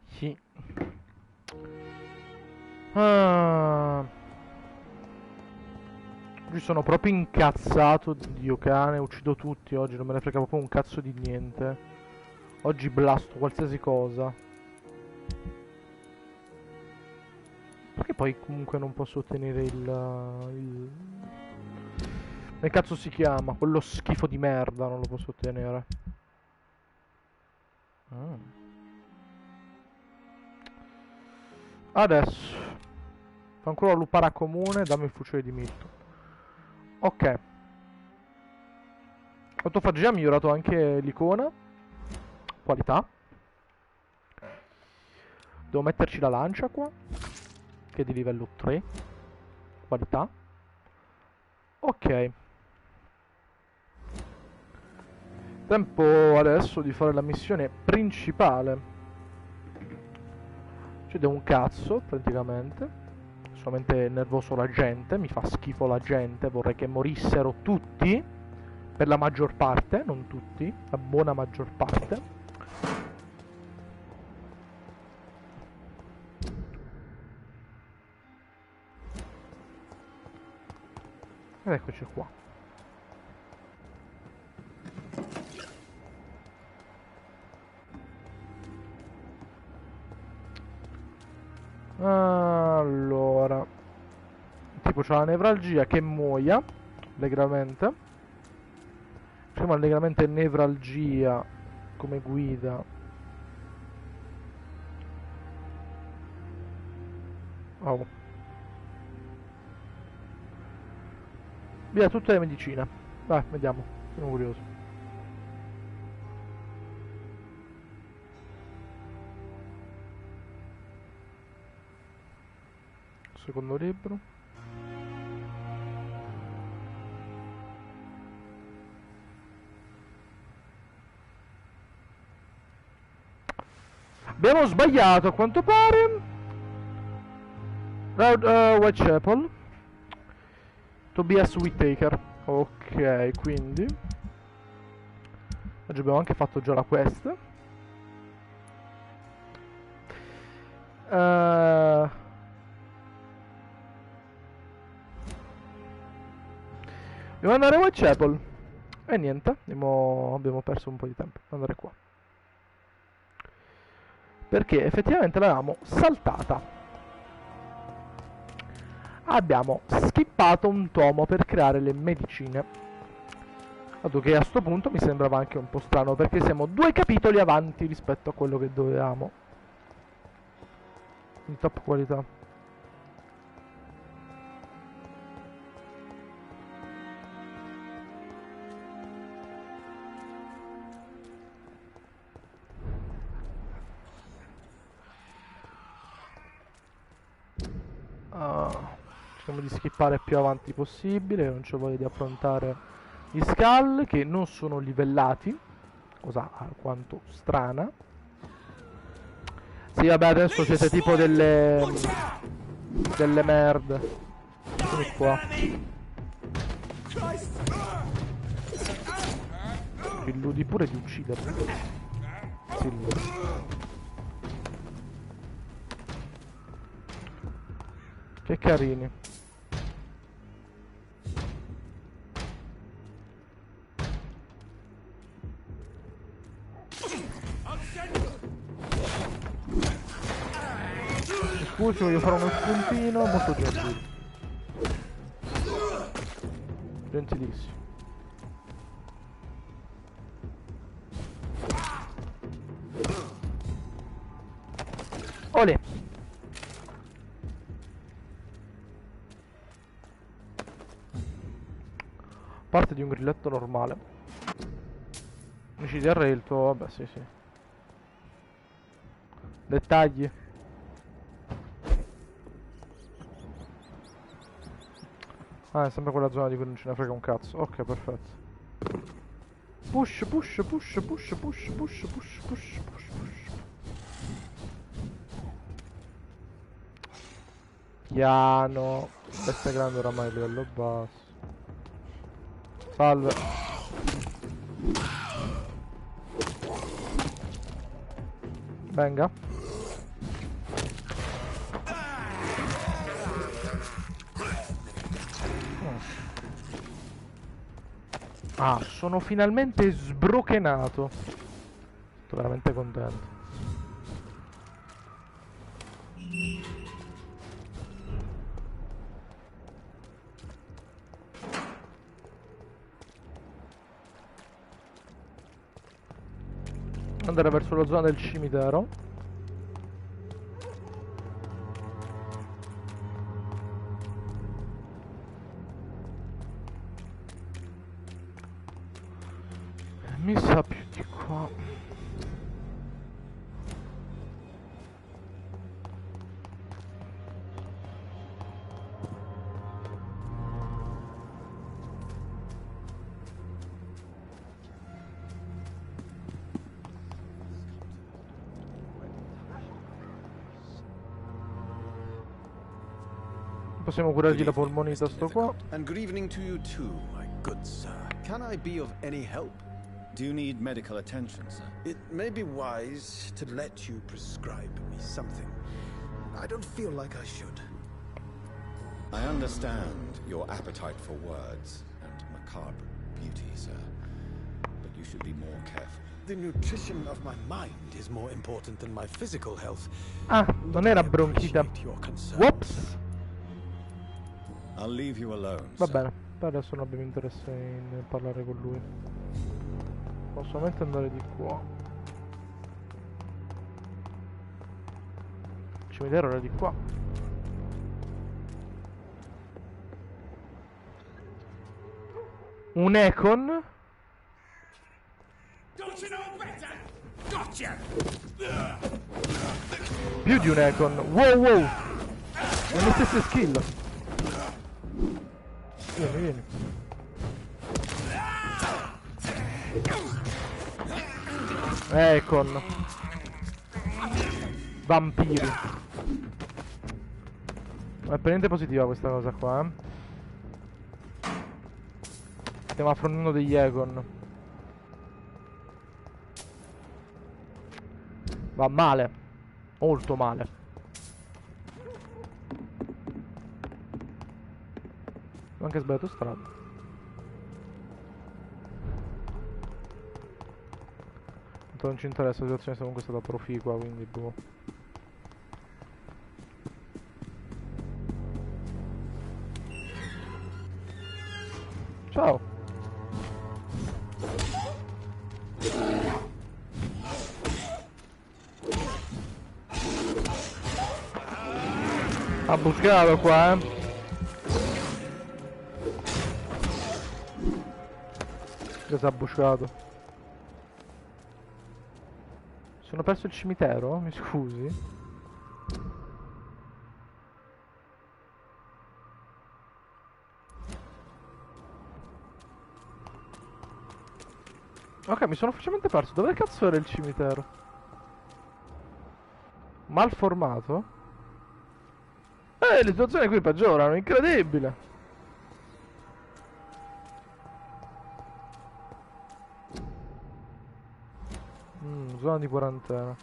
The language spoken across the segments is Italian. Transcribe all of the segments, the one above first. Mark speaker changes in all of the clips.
Speaker 1: Sì. Ah. Oggi sono proprio incazzato, Dio cane, uccido tutti oggi, non me ne frega proprio un cazzo di niente. Oggi blasto qualsiasi cosa. Perché poi comunque non posso ottenere il... Come cazzo si chiama? Quello schifo di merda non lo posso ottenere. Adesso fa ancora la lupara comune, dammi il fucile di Milton. Ok. Autofagia ha migliorato anche l'icona. Qualità. Devo metterci la lancia qua, che è di livello 3. Qualità. Ok. Tempo adesso di fare la missione principale. Succede un cazzo, praticamente. Solamente nervoso la gente, mi fa schifo la gente, vorrei che morissero tutti. Per la maggior parte, non tutti, la buona maggior parte. Ed eccoci qua. Allora, tipo c'ha la nevralgia, che muoia allegramente. Facciamo allegramente nevralgia come guida. Oh. Via tutte le medicine. Dai, vediamo, sono curioso. Secondo libro. Abbiamo sbagliato a quanto pare. Whitechapel. Tobias Whittaker. Ok, quindi oggi abbiamo anche fatto già la quest. Devo andare a Whitechapel. E niente, abbiamo perso un po' di tempo. Devo andare qua. Perché effettivamente l'avevamo saltata. Abbiamo skippato un tomo per creare le medicine. Dato che a sto punto mi sembrava anche un po' strano, perché siamo 2 capitoli avanti rispetto a quello che dovevamo. Di top qualità. Cerchiamo di skippare più avanti possibile, non c'ho voglia di affrontare gli skull che non sono livellati, cosa alquanto strana. Sì, vabbè, adesso siete tipo delle merde. Vieni qua. Illudi pure di uccidermi. Sì, che carini. Scusi, voglio fare uno spuntino molto gentile. Gentilissimo. Olè. Parte di un grilletto normale. Amici di array il tuo... vabbè, sì, sì. Dettagli. Ah, è sempre quella zona di cui non ce ne frega un cazzo. Ok, perfetto. Push, push, push, push, push, push, push, push, push, push. Piano. Bestia grande oramai a livello basso. Salve. Venga. Ah, sono finalmente sbrochenato. Sto veramente contento. Andare verso la zona del cimitero. Mi sa più di qua. Possiamo curargli la polmonite a sto qua.
Speaker 2: And good evening to you too, my good sir. Can I be of any help?
Speaker 3: Do you need medical attention, sir?
Speaker 2: It may be wise to let you prescribe me something. I don't feel like I should.
Speaker 3: I understand your appetite for words and macabre beauty, sir. But you should be more careful.
Speaker 2: The nutrition of my mind is more important than my physical health.
Speaker 1: Ah, non era bronchite. Whoops.
Speaker 3: I'll leave you alone.
Speaker 1: Va bene, per adesso non abbiamo interesse in parlare con lui. Posso solamente andare di qua. Il cimitero era di qua. Un Econ. Più di un Econ. Wow wow. Sono le stesse skill. Vieni, vieni. Econ. Vampiri. Ma è per niente positiva questa cosa qua, eh. Stiamo affrontando degli Econ. Va male. Molto male. Ho anche sbagliato strada. Non ci interessa, la situazione è comunque stata proficua, quindi boh. Ciao. Ha buscato qua, eh. Cosa ha buscato? Sono perso il cimitero? Mi scusi? Ok, mi sono ufficialmente perso. Dove cazzo era il cimitero? Malformato? Le situazioni qui peggiorano, incredibile! Zona di quarantena.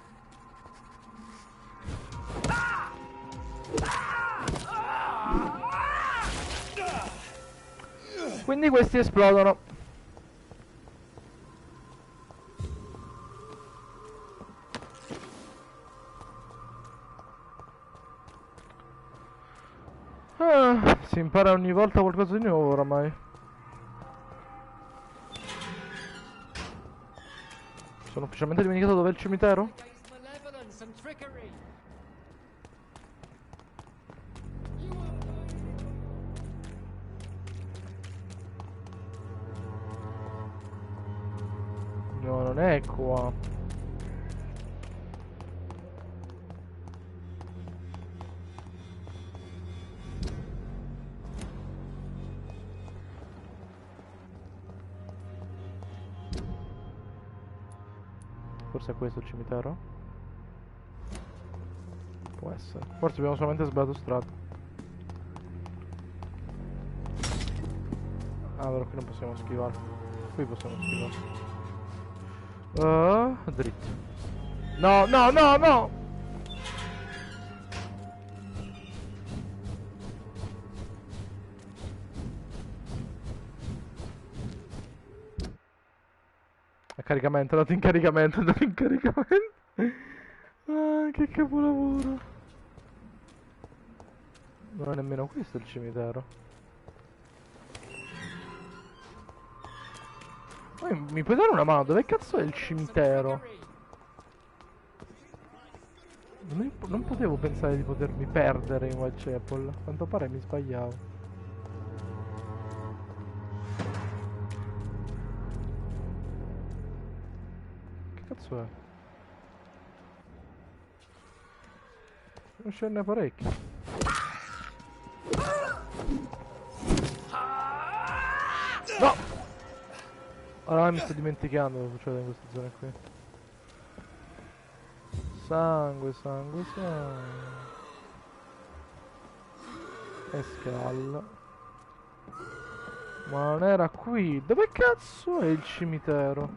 Speaker 1: Quindi questi esplodono. Si impara ogni volta qualcosa di nuovo oramai. Sono ufficialmente dimenticato dov'è il cimitero? No, non è qua. Forse è questo il cimitero? Può essere. Forse abbiamo solamente sbagliato strada. Ah, però qui non possiamo schivare. Qui possiamo schivare. Dritto. No, no, no, no! A caricamento, è andato in caricamento, è andato in caricamento. Ah, che capolavoro. Non è nemmeno questo il cimitero. Mi puoi dare una mano? Dove cazzo è il cimitero? Non potevo pensare di potermi perdere in Whitechapel. A quanto pare mi sbagliavo. Che cazzo è? Non ce n'è parecchi. No! Ora mi sto dimenticando cosa succede in queste zone qui. Sangue, sangue, sangue. E scalla. Ma non era qui. Dove cazzo è il cimitero?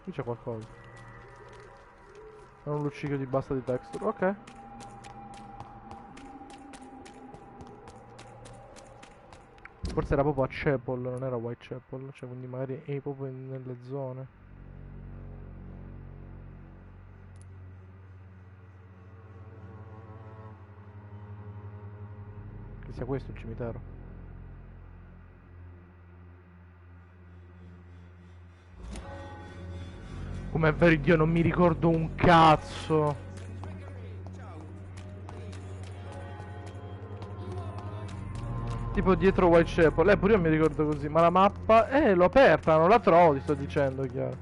Speaker 1: Qui c'è qualcosa. Non un luccichio di basta di texture. Ok. Forse era proprio a Chapel, non era Whitechapel, cioè quindi magari è proprio nelle zone. Che sia questo il cimitero. Com'è vero Dio, non mi ricordo un cazzo. Tipo dietro Whitechapel, pure io mi ricordo così, ma la mappa, l'ho aperta, non la trovo, ti sto dicendo, chiaro.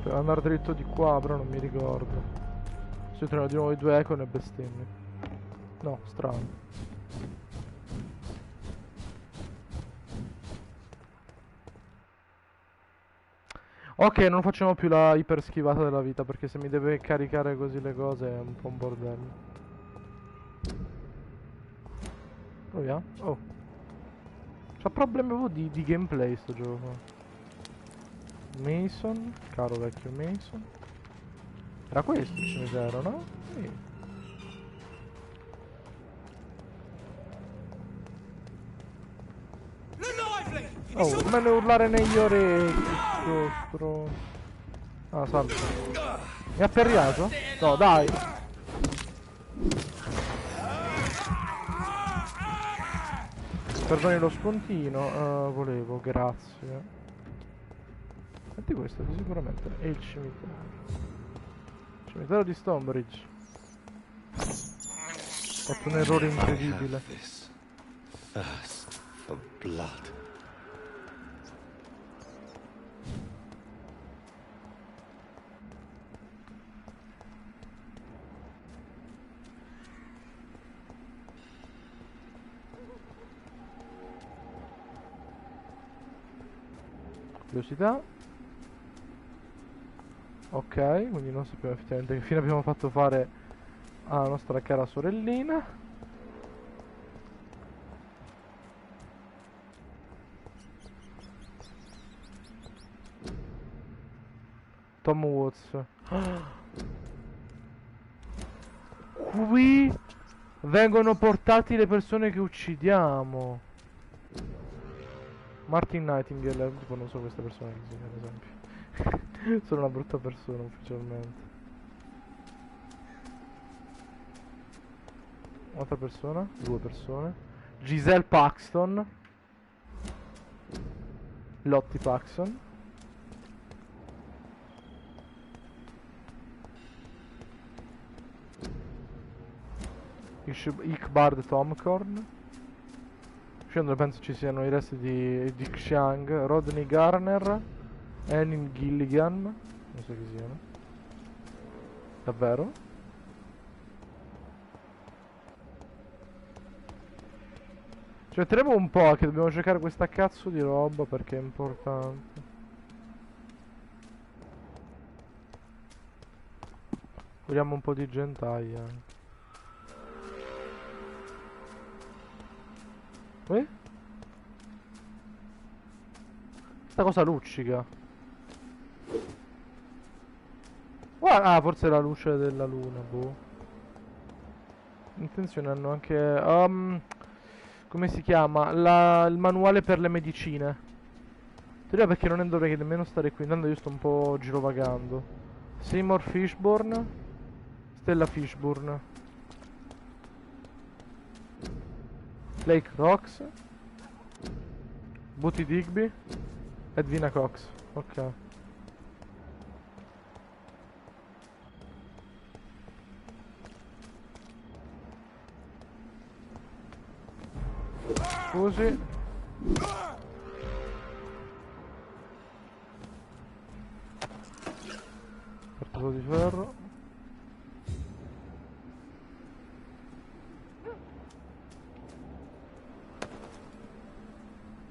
Speaker 1: Per andare dritto di qua, però non mi ricordo. Se troviamo di nuovo i due eco e bestemmie. No, strano. Ok, non facciamo più la iper schivata della vita, perché se mi deve caricare così le cose è un po' un bordello. Proviamo. Oh. C'ha problemi proprio di gameplay sto gioco qua. Mason, caro vecchio Mason. Era questo il cimitero, no? Sì. Oh, come ne urlare negli orecchi, stro. Ah, salve. Mi ha ferriato? No, dai. Perdoni lo spuntino, volevo, grazie. Senti questo, di sicuramente è il cimitero. Cimitero di Stonebridge. Ho fatto un errore incredibile.
Speaker 3: Thirst for blood.
Speaker 1: Curiosità. Ok, quindi non sappiamo effettivamente che fine abbiamo fatto fare alla nostra cara sorellina. Tom Watts. Qui vengono portati le persone che uccidiamo. Martin Nightingale, tipo non so queste persone che si, ad esempio. Sono una brutta persona ufficialmente. Un'altra persona, due persone. Giselle Paxton. Lottie Paxton. Iqbard Tomcorn. Scendere penso ci siano i resti di Dick Chiang, Rodney Garner, Annie Gilligan, non so chi siano. Davvero? Ci metteremo un po' che dobbiamo cercare questa cazzo di roba perché è importante. Vogliamo un po' di gentaglia anche. Questa cosa luccica. Guarda, ah, forse è la luce della luna, boh. Attenzione, hanno anche... come si chiama? Il manuale per le medicine. Teoria perché non ne dovrei nemmeno stare qui. Intanto io sto un po' girovagando. Seymour Fishburne. Stella Fishburne. Lake Rocks. Booty Digby. Edwina Cox. Ok. Scusi. Cartello di ferro.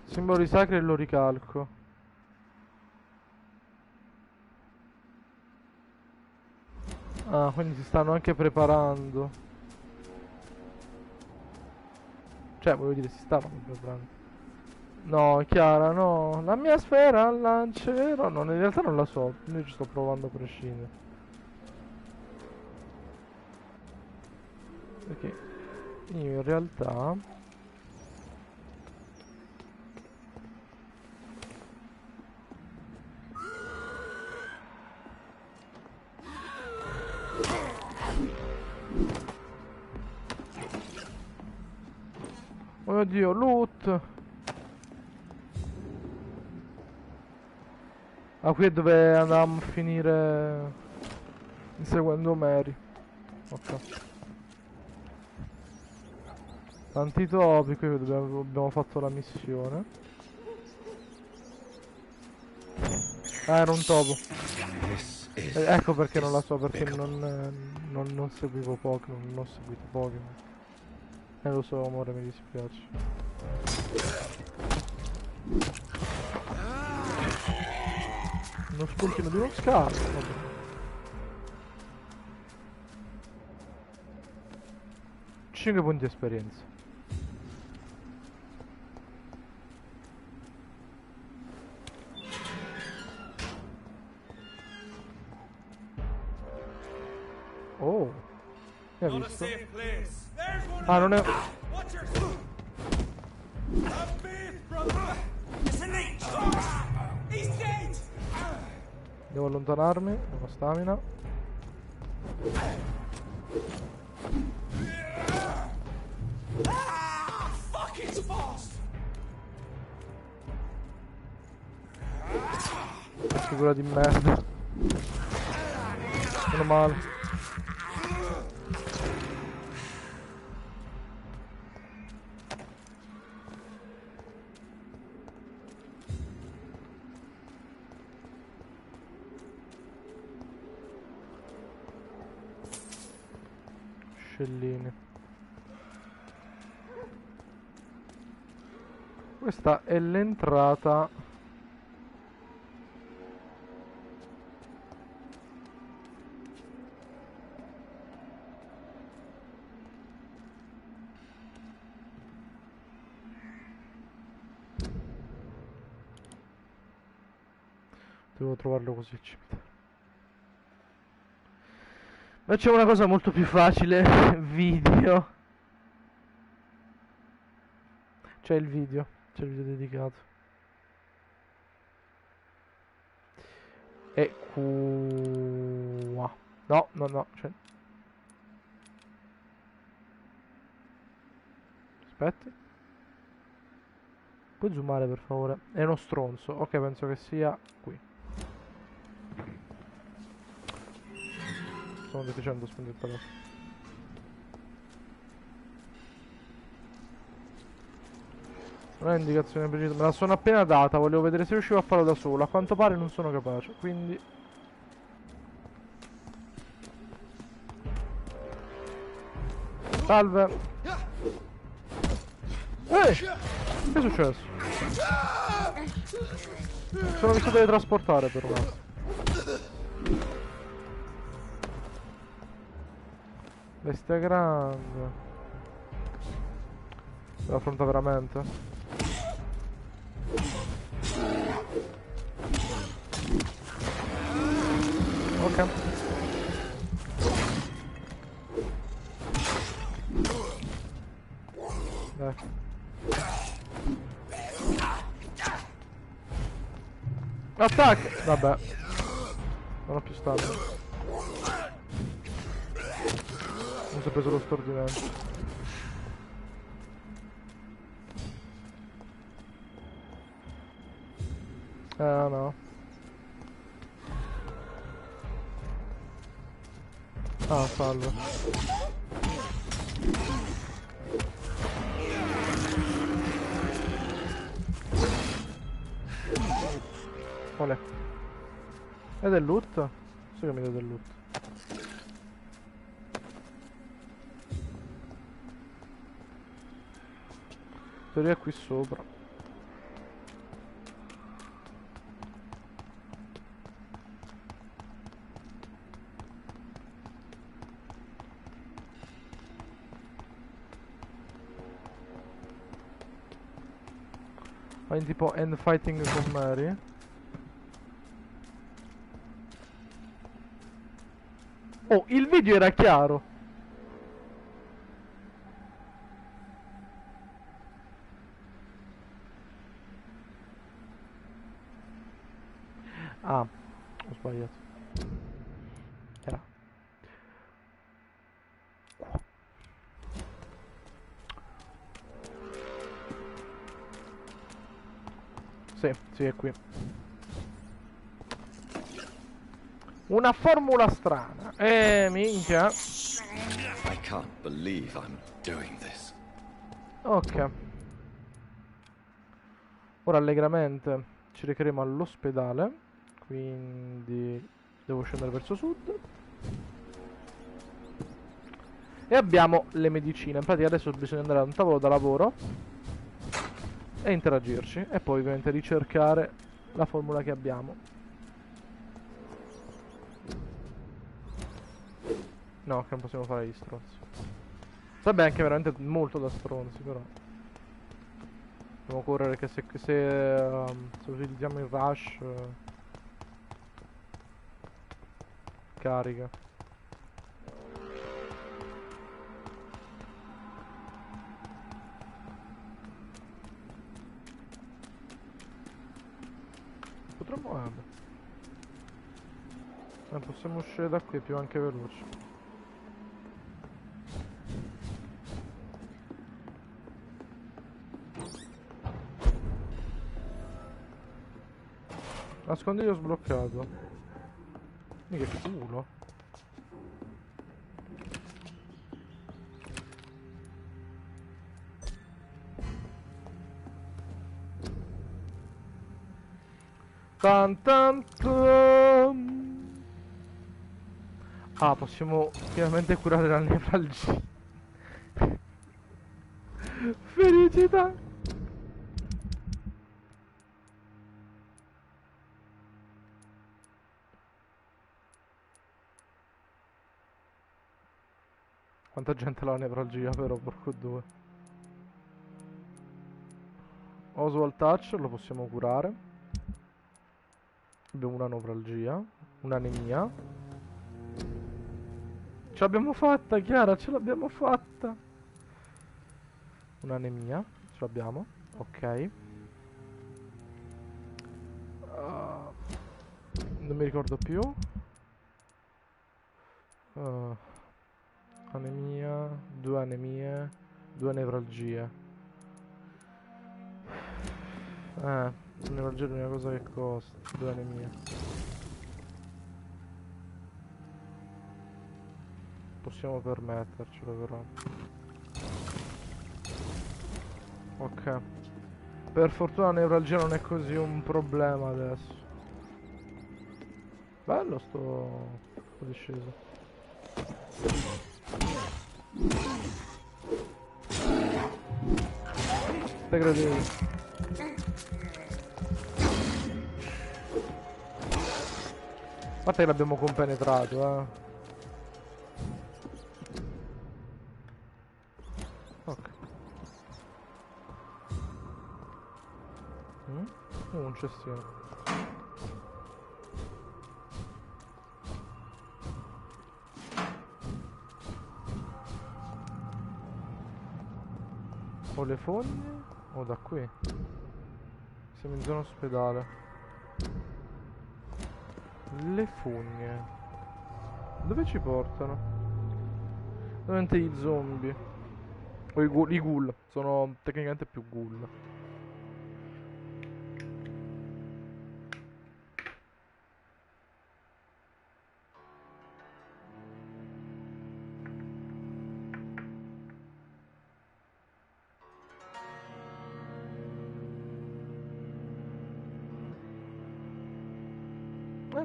Speaker 1: Simboli sacri e lo ricalco. Ah, quindi si stanno anche preparando. Cioè, voglio dire, si stavano preparando. No, Chiara, no. La mia sfera lancerò. No, in realtà non la so. Io ci sto provando a prescindere. Perché io in realtà... Oh Dio, loot! Ah, qui è dove andavamo a finire inseguendo Mary. Ok. Tanti topi, qui abbiamo fatto la missione. Ah, era un topo. Ecco perché non la so, perché non seguivo Pokémon, non ho seguito Pokémon. Lo so, amore, mi dispiace. Uno spuntino di uno scarto. Vabbè. Cinque punti di esperienza. Oh, mi ha visto? Ah, non è... Devo allontanarmi, ho una stamina. Che figura di merda. Meno male. Scellini. Questa è l'entrata. Devo trovarlo così il cimitero. Facciamo una cosa molto più facile. Video. C'è il video dedicato. E qua. No, cioè. Aspetti. Puoi zoomare per favore? È uno stronzo. Ok, penso che sia qui. Sono deficiente, spendo il telefono. Non è indicazione precisa, me la sono appena data, volevo vedere se riuscivo a farlo da solo. A quanto pare non sono capace, quindi... Salve! Ehi! Che è successo? Sono visto teletrasportare per un attimo. Bestia grande. Lo affronta veramente? Ok. Dai. Attacca! Vabbè. Non ho più stamina. Non si è preso lo stordimento. No. Ah, salve. Qual è? È del loot? So che mi dà del loot. Teoria qui sopra. Fai tipo end fighting con Mary. Oh, il video era chiaro. Ah, ho sbagliato. Era qua. Sì, è qui. Una formula strana. Minchia.
Speaker 3: I can't believe I'm doing this.
Speaker 1: Ok. Ora allegramente ci recheremo all'ospedale. Quindi devo scendere verso sud. E abbiamo le medicine. In pratica adesso bisogna andare a un tavolo da lavoro e interagirci. E poi ovviamente ricercare la formula che abbiamo. No, che non possiamo fare gli stronzi. Sarebbe anche veramente molto da stronzi, però. Dobbiamo correre che se utilizziamo il rush carica. Potremmo possiamo uscire da qui più anche veloci. Nascondiglio sbloccato. Che culo. Tan tan tan. Ah, possiamo finalmente curare la nevralgia. Felicità. Quanta gente ha la nevralgia però, porco due. Oswald Touch lo possiamo curare. Abbiamo una nevralgia, un'anemia. Ce l'abbiamo fatta, Chiara, ce l'abbiamo fatta. Un'anemia, ce l'abbiamo, ok. Non mi ricordo più. Anemia, due anemie, due nevralgie. Nevralgia è l'unica cosa che costa, due anemie. Possiamo permettercelo però. Ok. Per fortuna la nevralgia non è così un problema adesso. Bello sto disceso. te credevi. A parte che l'abbiamo compenetrato, ok. Un cestino. Ho le fogne? O da qui? Siamo in zona ospedale. Le fogne. Dove ci portano? Ovviamente i zombie. O i ghoul. Sono tecnicamente più ghoul.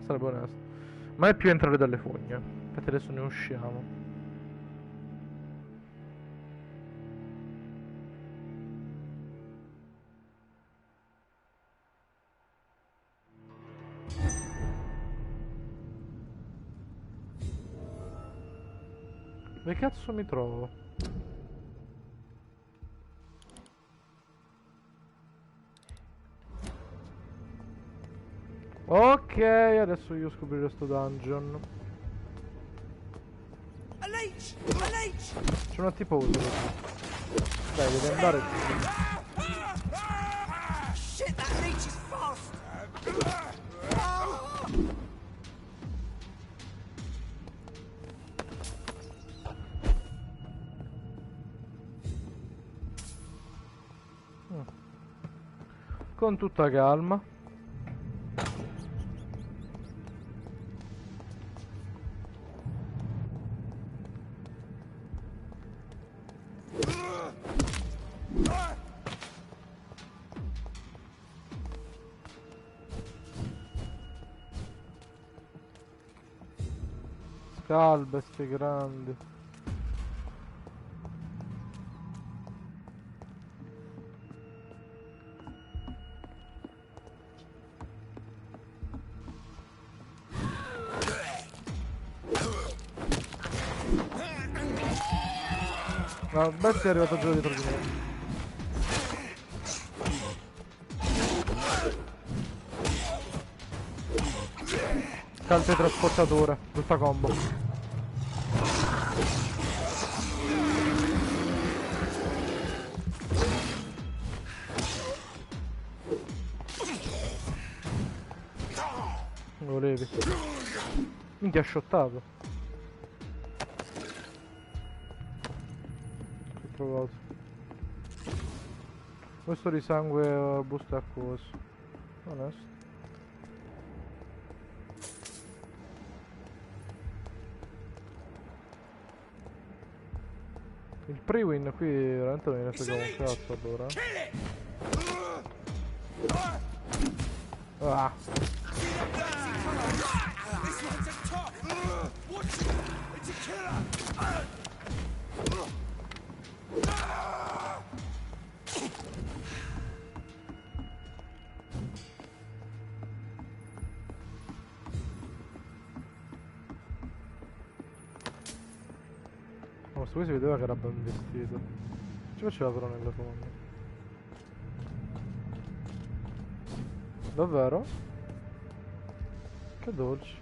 Speaker 1: Sarebbe onesto. Ma è più entrare dalle fogne. Infatti adesso ne usciamo. Dove cazzo mi trovo? Ok, adesso io scoprirò sto dungeon. C'è una tipo uso. Dai, devi andare qui. Con tutta calma. Bestie grandi. La bestia è arrivata già dietro di me. Calcio trasportatore, brutta combo. Lo volevi. Minchia, ha shottato. Ho provato. Questo di sangue busta acquoso. Onesto. Il pre-win qui veramente non ne frega un cazzo allora. Ah. Questo qui si vedeva che era ben vestito. Ci faceva però nelle fogne. Davvero? Che dolci.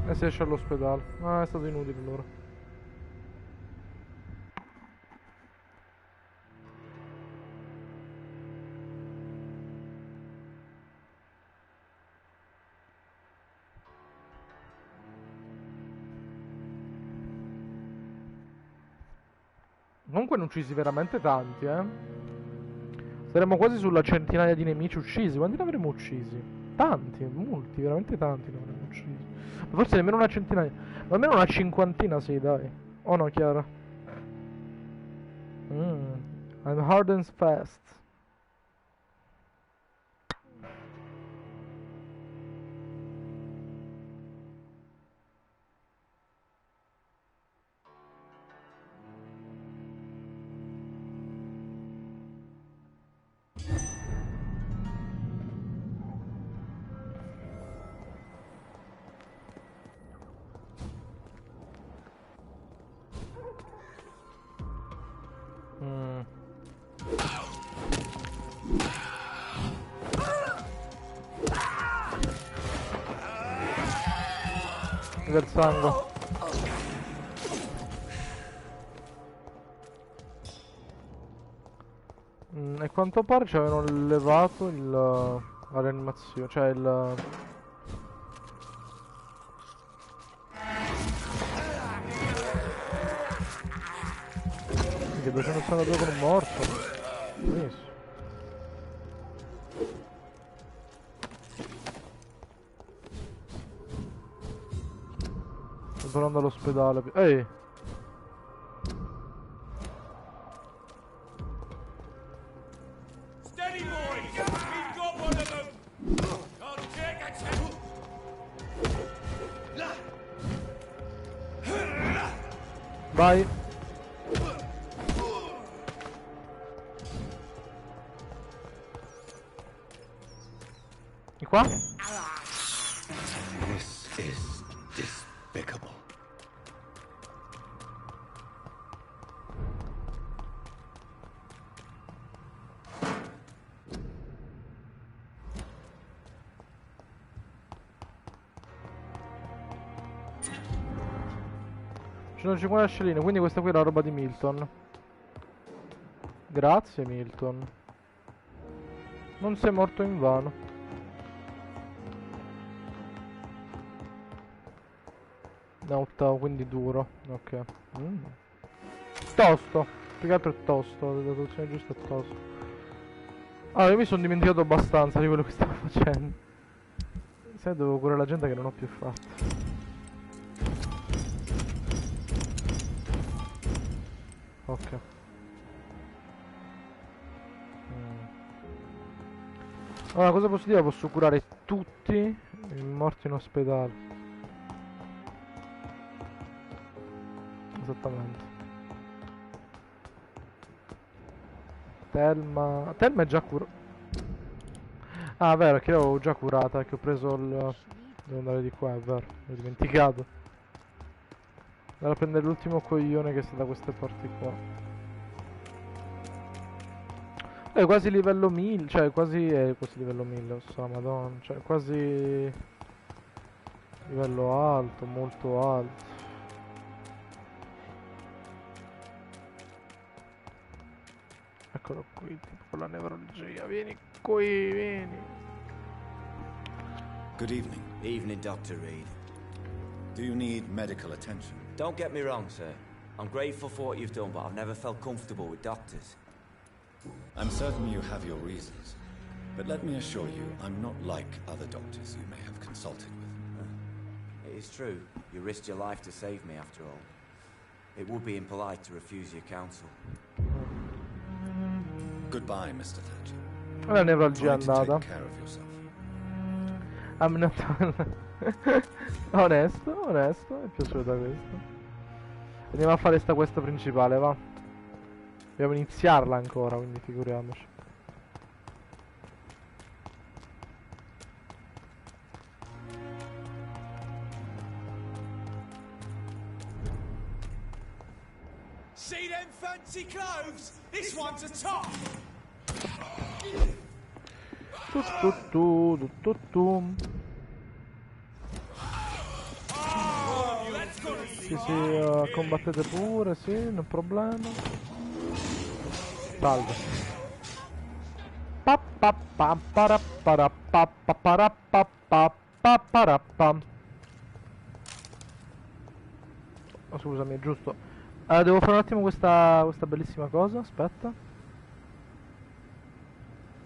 Speaker 1: E si esce all'ospedale. Ah, è stato inutile allora. Comunque ne uccisi veramente tanti, Saremmo quasi sulla centinaia di nemici uccisi. Quanti ne avremmo uccisi? Tanti, molti, veramente tanti ne avremmo uccisi. Forse nemmeno una centinaia. Ma almeno una cinquantina sì, dai. Oh no, Chiara. I'm hard and fast. asciuga il sangue. E a quanto pare ci avevano levato la rianimazione, cioè il... Che 292 con un morto. Benissimo. Sto tornando all'ospedale. Ehi! Vai! Di qua?
Speaker 3: This is despicable.
Speaker 1: Ci sono 50 ascelline, quindi questa qui è la roba di Milton. Grazie Milton. Non sei morto invano. No, quindi duro. Ok. Tosto. Più che altro è tosto. La traduzione giusta è tosto. Allora, io mi sono dimenticato abbastanza di quello che stavo facendo. Se devo curare la gente che non ho più fatto. Ok. Allora, cosa positiva, posso curare tutti i morti in ospedale. Esattamente. Telma è già curata. Ah, vero, che l'avevo già curata, che ho preso il... Devo andare di qua, è vero, mi ho dimenticato. Andare a prendere l'ultimo coglione che sta da queste parti qua. È quasi livello 1000, cioè quasi livello 1000, lo so, madonna, cioè quasi livello alto, molto alto. Eccolo qui, tipo con la neurologia, vieni qui, vieni.
Speaker 3: Good evening.
Speaker 4: Evening, Dr. Reed.
Speaker 3: Do you need medical attention?
Speaker 4: Don't get me wrong, sir. I'm grateful for what you've done, but I've never felt comfortable with doctors.
Speaker 3: I'm certain you have your reasons. But let me assure you, I'm not like other doctors you may have consulted with.
Speaker 4: It is true. You risked your life to save me, after all. It would be impolite to refuse your counsel.
Speaker 3: Goodbye, Mr. Thatcher.
Speaker 1: La neurologia è
Speaker 3: Try to
Speaker 1: andata.
Speaker 3: take care of yourself.
Speaker 1: I'm not... onesto, mi è piaciuta questa. Andiamo a fare sta questa principale, va. Dobbiamo iniziarla ancora, quindi figuriamoci.
Speaker 2: See them fancy clothes? This one's a top.
Speaker 1: Sì, combattete pure, sì, non problema. Salve. Oh, scusami, è giusto. Devo fare un attimo questa bellissima cosa, aspetta.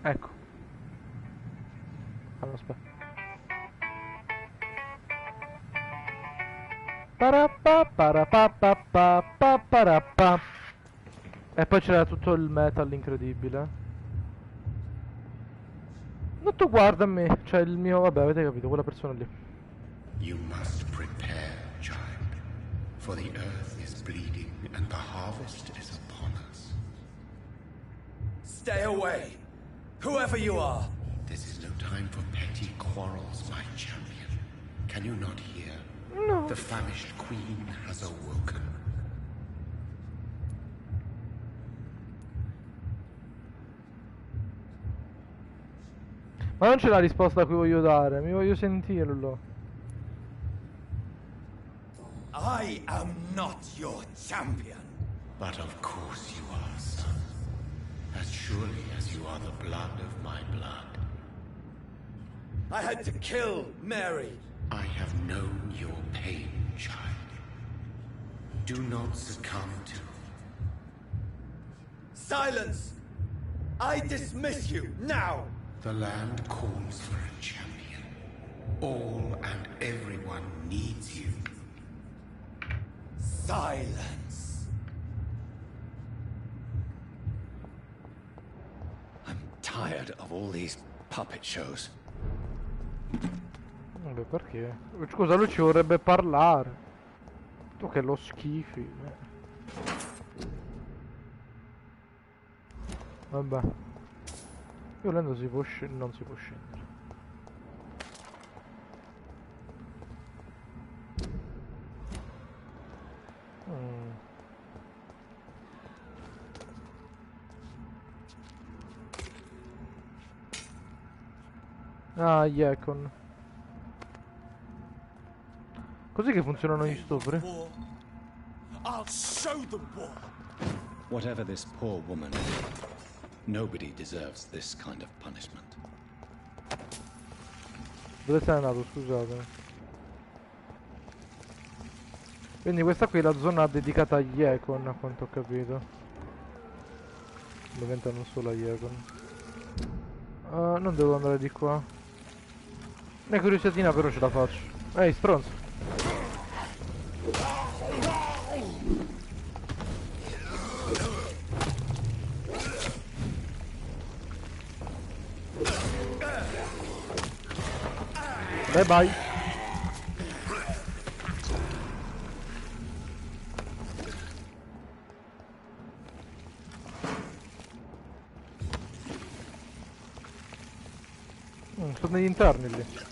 Speaker 1: Ecco. Allora, aspetta. E poi c'era tutto il metal incredibile. Non tu guardami, cioè il mio... Vabbè, avete capito, quella persona lì.
Speaker 5: You must prepare, child, for the earth is bleeding and the harvest is upon us.
Speaker 2: Stay away, whoever you are.
Speaker 5: This is no time for petty quarrels, my champion. Can you not hear?
Speaker 1: No.
Speaker 5: The famished queen has awoken.
Speaker 1: Ma non c'è la risposta a cui voglio dare, mi voglio sentirlo.
Speaker 2: I am not your champion.
Speaker 5: But of course you are, son. As surely as you are the blood of my blood.
Speaker 2: I had to kill Mary.
Speaker 5: I have known your pain, child. Do not succumb to...
Speaker 2: Silence! I dismiss you, now!
Speaker 5: The land calls for a champion. All and everyone needs you.
Speaker 2: Silence!
Speaker 3: I'm tired of all these puppet shows.
Speaker 1: Vabbè, perché? Scusa, lui ci vorrebbe parlare. Tu che lo schifi. Vabbè. Volendo si può scendere. Non si può scendere. Ah, gli Econ. Così che funzionano gli stupri?
Speaker 2: I'll show them war.
Speaker 3: Whatever this poor woman did, nobody deserves this kind of punishment.
Speaker 1: Dove sei andato? Scusate. Quindi questa qui è la zona dedicata agli Econ, a quanto ho capito. Ovviamente non solo agli Econ. Non devo andare di qua. Una curiositina però ce la faccio. Ehi, stronzo. Bye bye. Sono negli interni lì.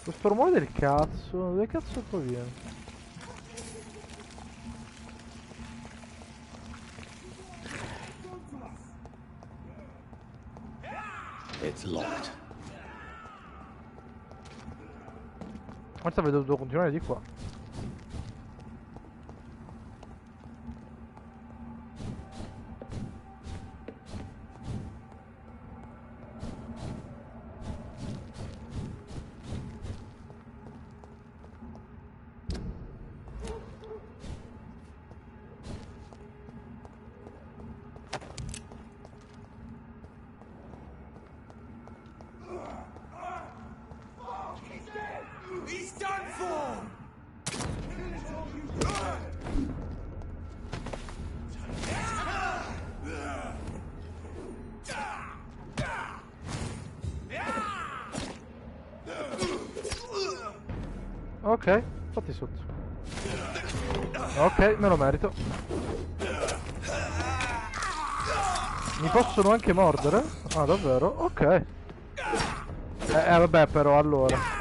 Speaker 1: Questo rumore del cazzo, dove cazzo proviene?
Speaker 3: It's locked.
Speaker 1: Forse avrei dovuto continuare di qua.
Speaker 2: He's done for!
Speaker 1: Ok, fatti sotto. Ok, me lo merito. Mi possono anche mordere? Ah, davvero? Ok. Vabbè, però allora.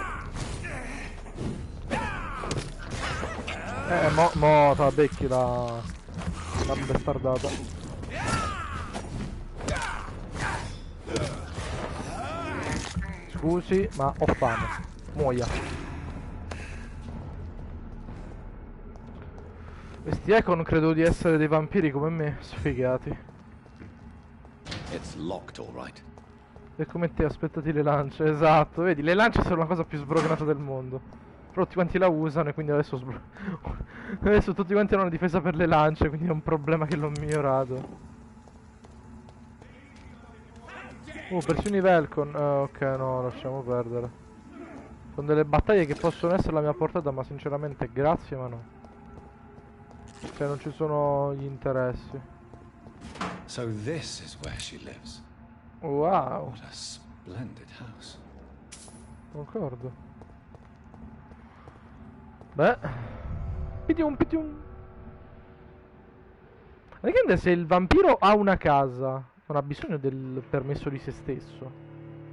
Speaker 1: Mo te la becchi la bastardata. Scusi, ma ho fame. Muoia. Questi Econ credo di essere dei vampiri come me, sfigati.
Speaker 3: It's locked, all right.
Speaker 1: E come te, aspettati le lance, esatto, vedi, le lance sono la cosa più sbroganata del mondo. Però tutti quanti la usano e quindi adesso adesso tutti quanti hanno una difesa per le lance, quindi è un problema che l'ho migliorato. Versioni Velcon, ok, no, lasciamo perdere. Sono delle battaglie che possono essere alla mia portata, ma sinceramente grazie, ma no. Cioè non ci sono gli interessi.
Speaker 3: So this is where she lives.
Speaker 1: Wow.
Speaker 3: What a splendid house.
Speaker 1: Concordo. Beh. Pitium. Perché se il vampiro ha una casa Non ha bisogno del permesso di se stesso,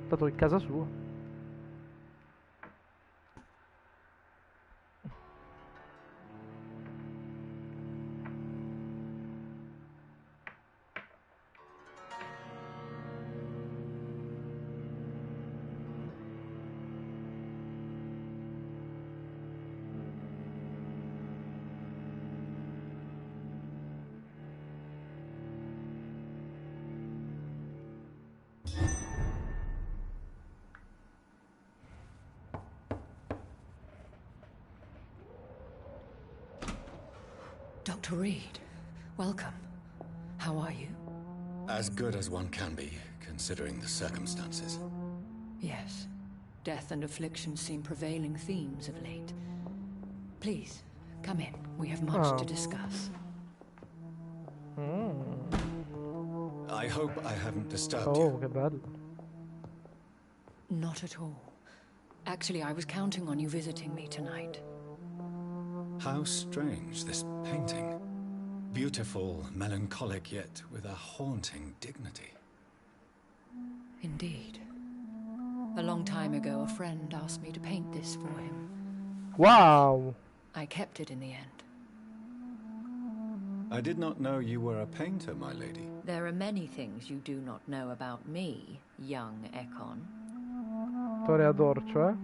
Speaker 1: dato che è casa sua.
Speaker 6: Dr. Reed, welcome. How are you?
Speaker 3: As good as one can be, considering the circumstances.
Speaker 6: Yes. Death and affliction seem prevailing themes of late. Please, come in. We have much to discuss.
Speaker 3: I hope I haven't disturbed
Speaker 1: Oh,
Speaker 3: you.
Speaker 1: che bello.
Speaker 6: Not at all. Actually, I was counting on you visiting me tonight.
Speaker 3: How strange, this painting. Beautiful, melancholic, yet with a haunting dignity.
Speaker 6: Indeed. A long time ago, a friend asked me to paint this for him.
Speaker 1: Wow!
Speaker 6: I kept it in the end.
Speaker 3: I did not know you were a painter, my lady.
Speaker 6: There are many things you do not know about me, young Ekon.
Speaker 1: Toreador, cioè?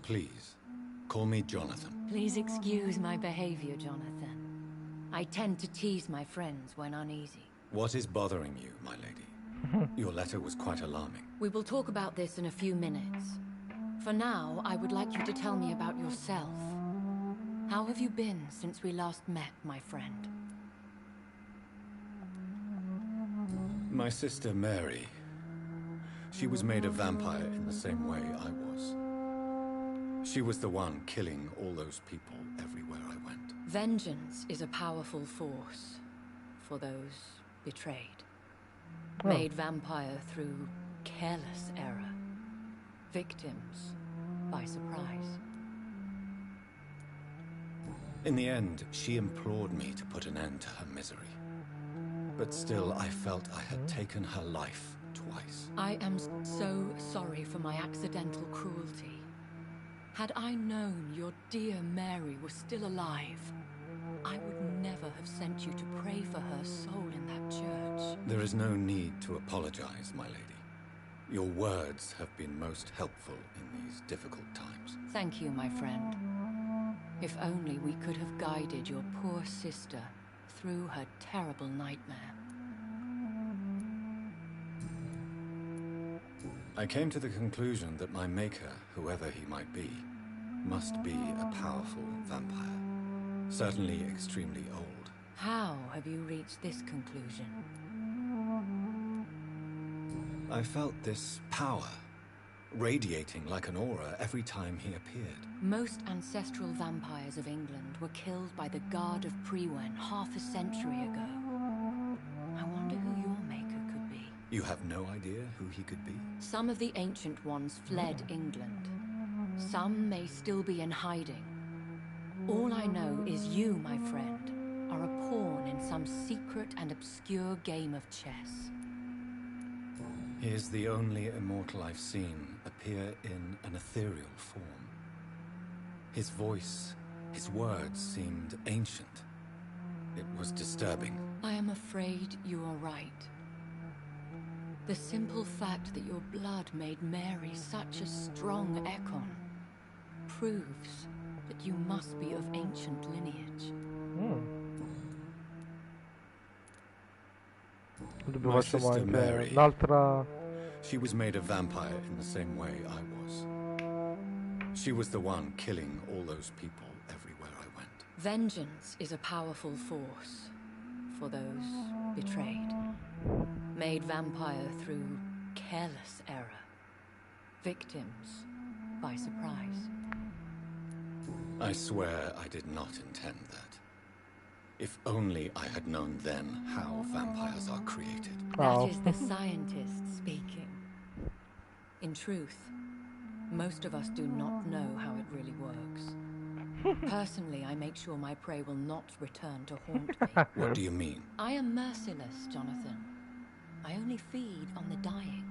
Speaker 3: Please, call me Jonathan.
Speaker 6: Please excuse my behavior, Jonathan. I tend to tease my friends when uneasy.
Speaker 3: What is bothering you, my lady? Your letter was quite alarming.
Speaker 6: We will talk about this in a few minutes. For now, I would like you to tell me about yourself. How have you been since we last met, my friend?
Speaker 3: My sister Mary. She was made a vampire in the same way I was. She was the one killing all those people everywhere I went.
Speaker 6: Vengeance is a powerful force for those betrayed. Made vampire through careless error. Victims by surprise.
Speaker 3: In the end, she implored me to put an end to her misery. But still, I felt I had taken her life twice.
Speaker 6: I am so sorry for my accidental cruelty. Had I known your dear Mary was still alive, I would never have sent you to pray for her soul in that church.
Speaker 3: There is no need to apologize, my lady. Your words have been most helpful in these difficult times.
Speaker 6: Thank you, my friend. If only we could have guided your poor sister through her terrible nightmare.
Speaker 3: I came to the conclusion that my maker, whoever he might be, must be a powerful vampire. Certainly extremely old.
Speaker 6: How have you reached this conclusion?
Speaker 3: I felt this power, radiating like an aura every time he appeared.
Speaker 6: Most ancestral vampires of England were killed by the Guard of Prewen half a century ago. I wonder who your maker could be.
Speaker 3: You have no idea who he could be?
Speaker 6: Some of the ancient ones fled England. Some may still be in hiding. All I know is you, my friend, are a pawn in some secret and obscure game of chess.
Speaker 3: He is the only immortal I've seen appear in an ethereal form. His voice, his words seemed ancient. It was disturbing.
Speaker 6: I am afraid you are right. The simple fact that your blood made Mary such a strong Ekon proves that you must be of ancient lineage.
Speaker 1: Dobbiamo
Speaker 3: My
Speaker 1: facciamo
Speaker 3: sister
Speaker 1: anche
Speaker 3: Mary.
Speaker 1: l'altra.
Speaker 3: She was made a vampire in the same way I was. She was the one killing all those people everywhere I went.
Speaker 6: Vengeance is a powerful force for those betrayed. Made vampire through careless error. Victims by surprise.
Speaker 3: I swear I did not intend that. If only I had known then how vampires are created.
Speaker 6: That is the scientist speaking. In truth, most of us do not know how it really works. Personally, I make sure my prey will not return to haunt me.
Speaker 3: What do you mean?
Speaker 6: I am merciless, Jonathan. I only feed on the dying,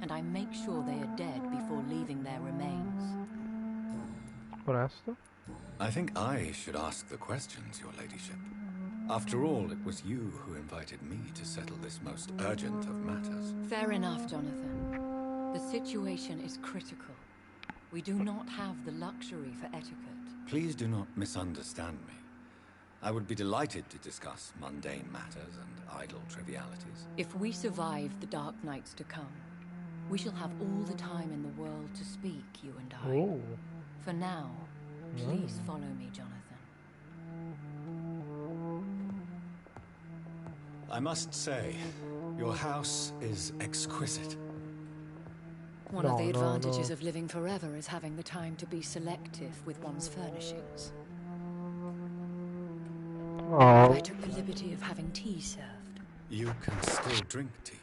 Speaker 6: and I make sure they are dead before leaving their remains.
Speaker 1: Onesto.
Speaker 3: I think I should ask the questions, your ladyship. After all, it was you who invited me to settle this most urgent of matters.
Speaker 6: Fair enough, Jonathan. The situation is critical. We do not have the luxury for etiquette.
Speaker 3: Please do not misunderstand me. I would be delighted to discuss mundane matters and idle trivialities.
Speaker 6: If we survive the dark nights to come, we shall have all the time in the world to speak, you and I.
Speaker 1: Oh.
Speaker 6: For now, please follow me, Jonathan.
Speaker 3: I must say, your house is exquisite.
Speaker 6: One of the advantages of living forever is having the time to be selective with one's furnishings.
Speaker 1: Oh.
Speaker 6: I took the liberty of having tea served.
Speaker 3: You can still drink tea.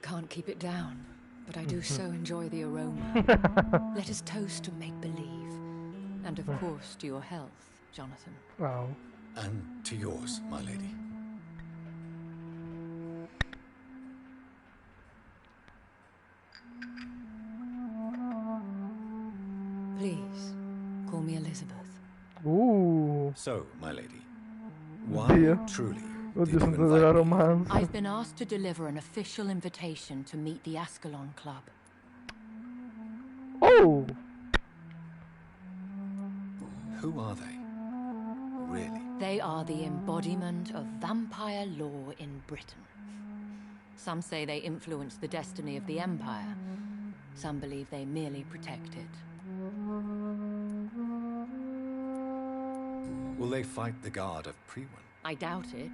Speaker 6: Can't keep it down, but I do so enjoy the aroma. Let us toast to make-believe. And of course to your health, Jonathan.
Speaker 1: Wow.
Speaker 3: And to yours, my lady.
Speaker 6: Please, call me Elizabeth.
Speaker 3: So, my lady, why
Speaker 1: Oddio.
Speaker 3: truly
Speaker 1: Oddio,
Speaker 3: did you
Speaker 1: sono della
Speaker 3: invite me?
Speaker 1: romanza.
Speaker 6: I've been asked to deliver an official invitation to meet the Ascalon Club.
Speaker 1: Oh!
Speaker 3: Who are they? Really?
Speaker 6: They are the embodiment of vampire law in Britain. Some say they influence the destiny of the Empire. Some believe they merely protect it.
Speaker 3: Will they fight the guard of Priwen?
Speaker 6: I doubt it.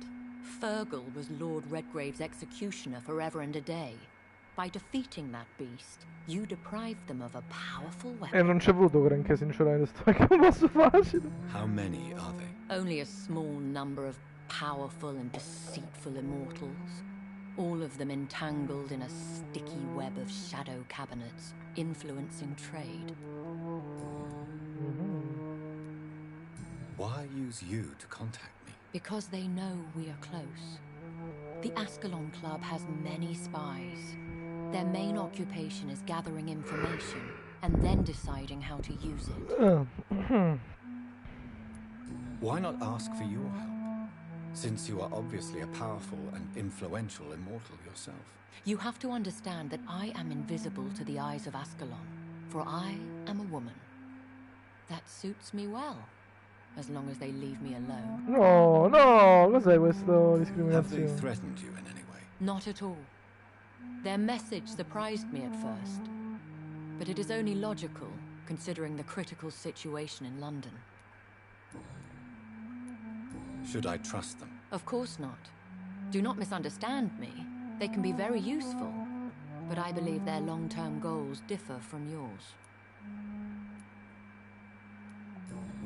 Speaker 6: Fergal was Lord Redgrave's executioner forever and a day. By defeating that beast, you deprived them of a powerful weapon.
Speaker 1: Non c'è voluto granché, sinceramente, sto anche un passo facile.
Speaker 3: How many are they?
Speaker 6: Only a small number of powerful and deceitful immortals. All of them entangled in a sticky web of shadow cabinets, influencing trade.
Speaker 3: Why use you to contact me?
Speaker 6: Because they know we are close. The Ascalon Club has many spies. Their main occupation is gathering information and then deciding how to use it.
Speaker 3: Why not ask for your help? Since you are obviously a powerful and influential immortal yourself.
Speaker 6: You have to understand that I am invisible to the eyes of Ascalon, for I am a woman. That suits me well, as long as they leave me alone.
Speaker 1: No, no, cos'è questo
Speaker 3: Have they
Speaker 1: discriminazione?
Speaker 3: threatened you in any way?
Speaker 6: Not at all. Their message surprised me at first, but it is only logical, considering the critical situation in London.
Speaker 3: Should I trust them?
Speaker 6: Of course not. Do not misunderstand me. They can be very useful, but I believe their long-term goals differ from yours.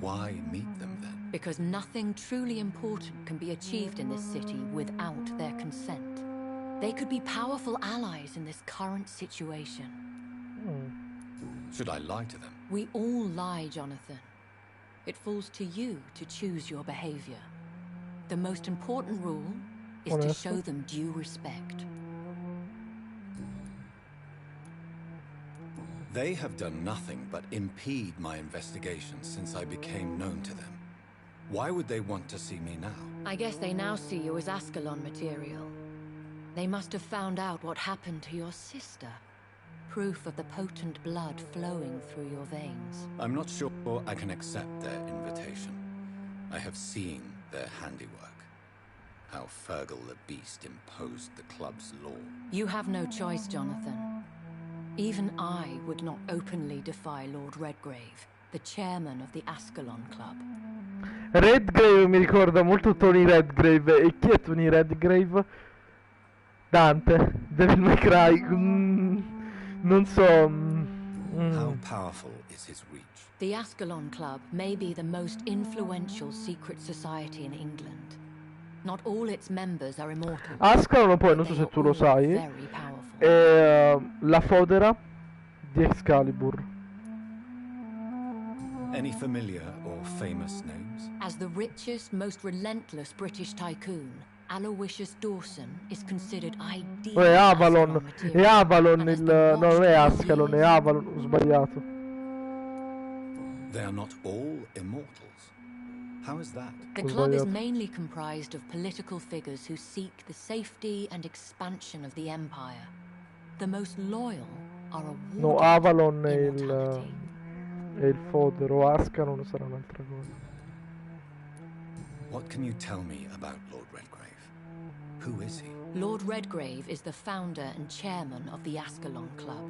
Speaker 3: Why meet them then?
Speaker 6: Because nothing truly important can be achieved in this city without their consent. They could be powerful allies in this current situation.
Speaker 3: Should I lie to them?
Speaker 6: We all lie, Jonathan. It falls to you to choose your behavior. The most important rule is to show them due respect.
Speaker 3: They have done nothing but impede my investigation since I became known to them. Why would they want to see me now?
Speaker 6: I guess they now see you as Ascalon material. They must have found out what happened to your sister. Proof of the potent blood flowing through your veins.
Speaker 3: I'm not sure I can accept their invitation. I have seen their handiwork. How Fergal the Beast imposed the club's law.
Speaker 6: You have no choice, Jonathan. Even I would not openly defy Lord Redgrave, the chairman of the Ascalon Club.
Speaker 1: Redgrave mi ricorda molto Tony Redgrave. E chi è Tony Redgrave? Dante, Devil May Cry. Non so.
Speaker 3: How powerful is his reach?
Speaker 6: The Ascalon Club may be the most influential secret society in England. Not all its members are immortal.
Speaker 1: Ascalon poi, non so se tu lo sai, è la fodera di Excalibur.
Speaker 3: Any familiar or famous names?
Speaker 6: As the richest, most relentless British tycoon, Aloysius Dawson is considered ideal.
Speaker 1: È Avalon,
Speaker 6: Ascalon
Speaker 1: è
Speaker 6: material,
Speaker 1: Avalon
Speaker 6: and has
Speaker 1: il...
Speaker 6: been
Speaker 1: no, non è
Speaker 6: watched for
Speaker 1: Ascalon, è
Speaker 6: years.
Speaker 1: Avalon, ho sbagliato.
Speaker 3: They are not all immortals. How is that?
Speaker 6: The
Speaker 1: Ho
Speaker 6: club is
Speaker 1: sbagliato.
Speaker 6: mainly comprised of political figures who seek the safety and expansion of the Empire. The most loyal are awarded
Speaker 1: No, Avalon è
Speaker 6: immortality.
Speaker 1: il fodero, Ascalon sarà un'altra cosa.
Speaker 3: What can you tell me about Lord Redgrave? Who is he?
Speaker 6: Lord Redgrave is the founder and chairman of the Ascalon Club.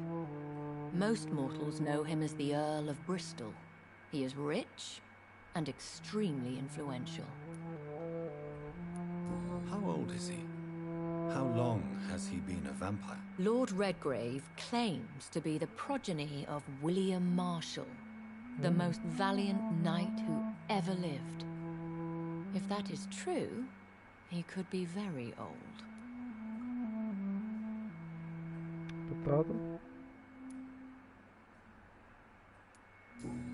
Speaker 6: Most mortals know him as the Earl of Bristol. He is rich and extremely influential.
Speaker 3: How old is he? How long has he been a vampire?
Speaker 6: Lord Redgrave claims to be the progeny of William Marshall, the most valiant knight who ever lived. If that is true, he could be very old.
Speaker 1: Aspettate.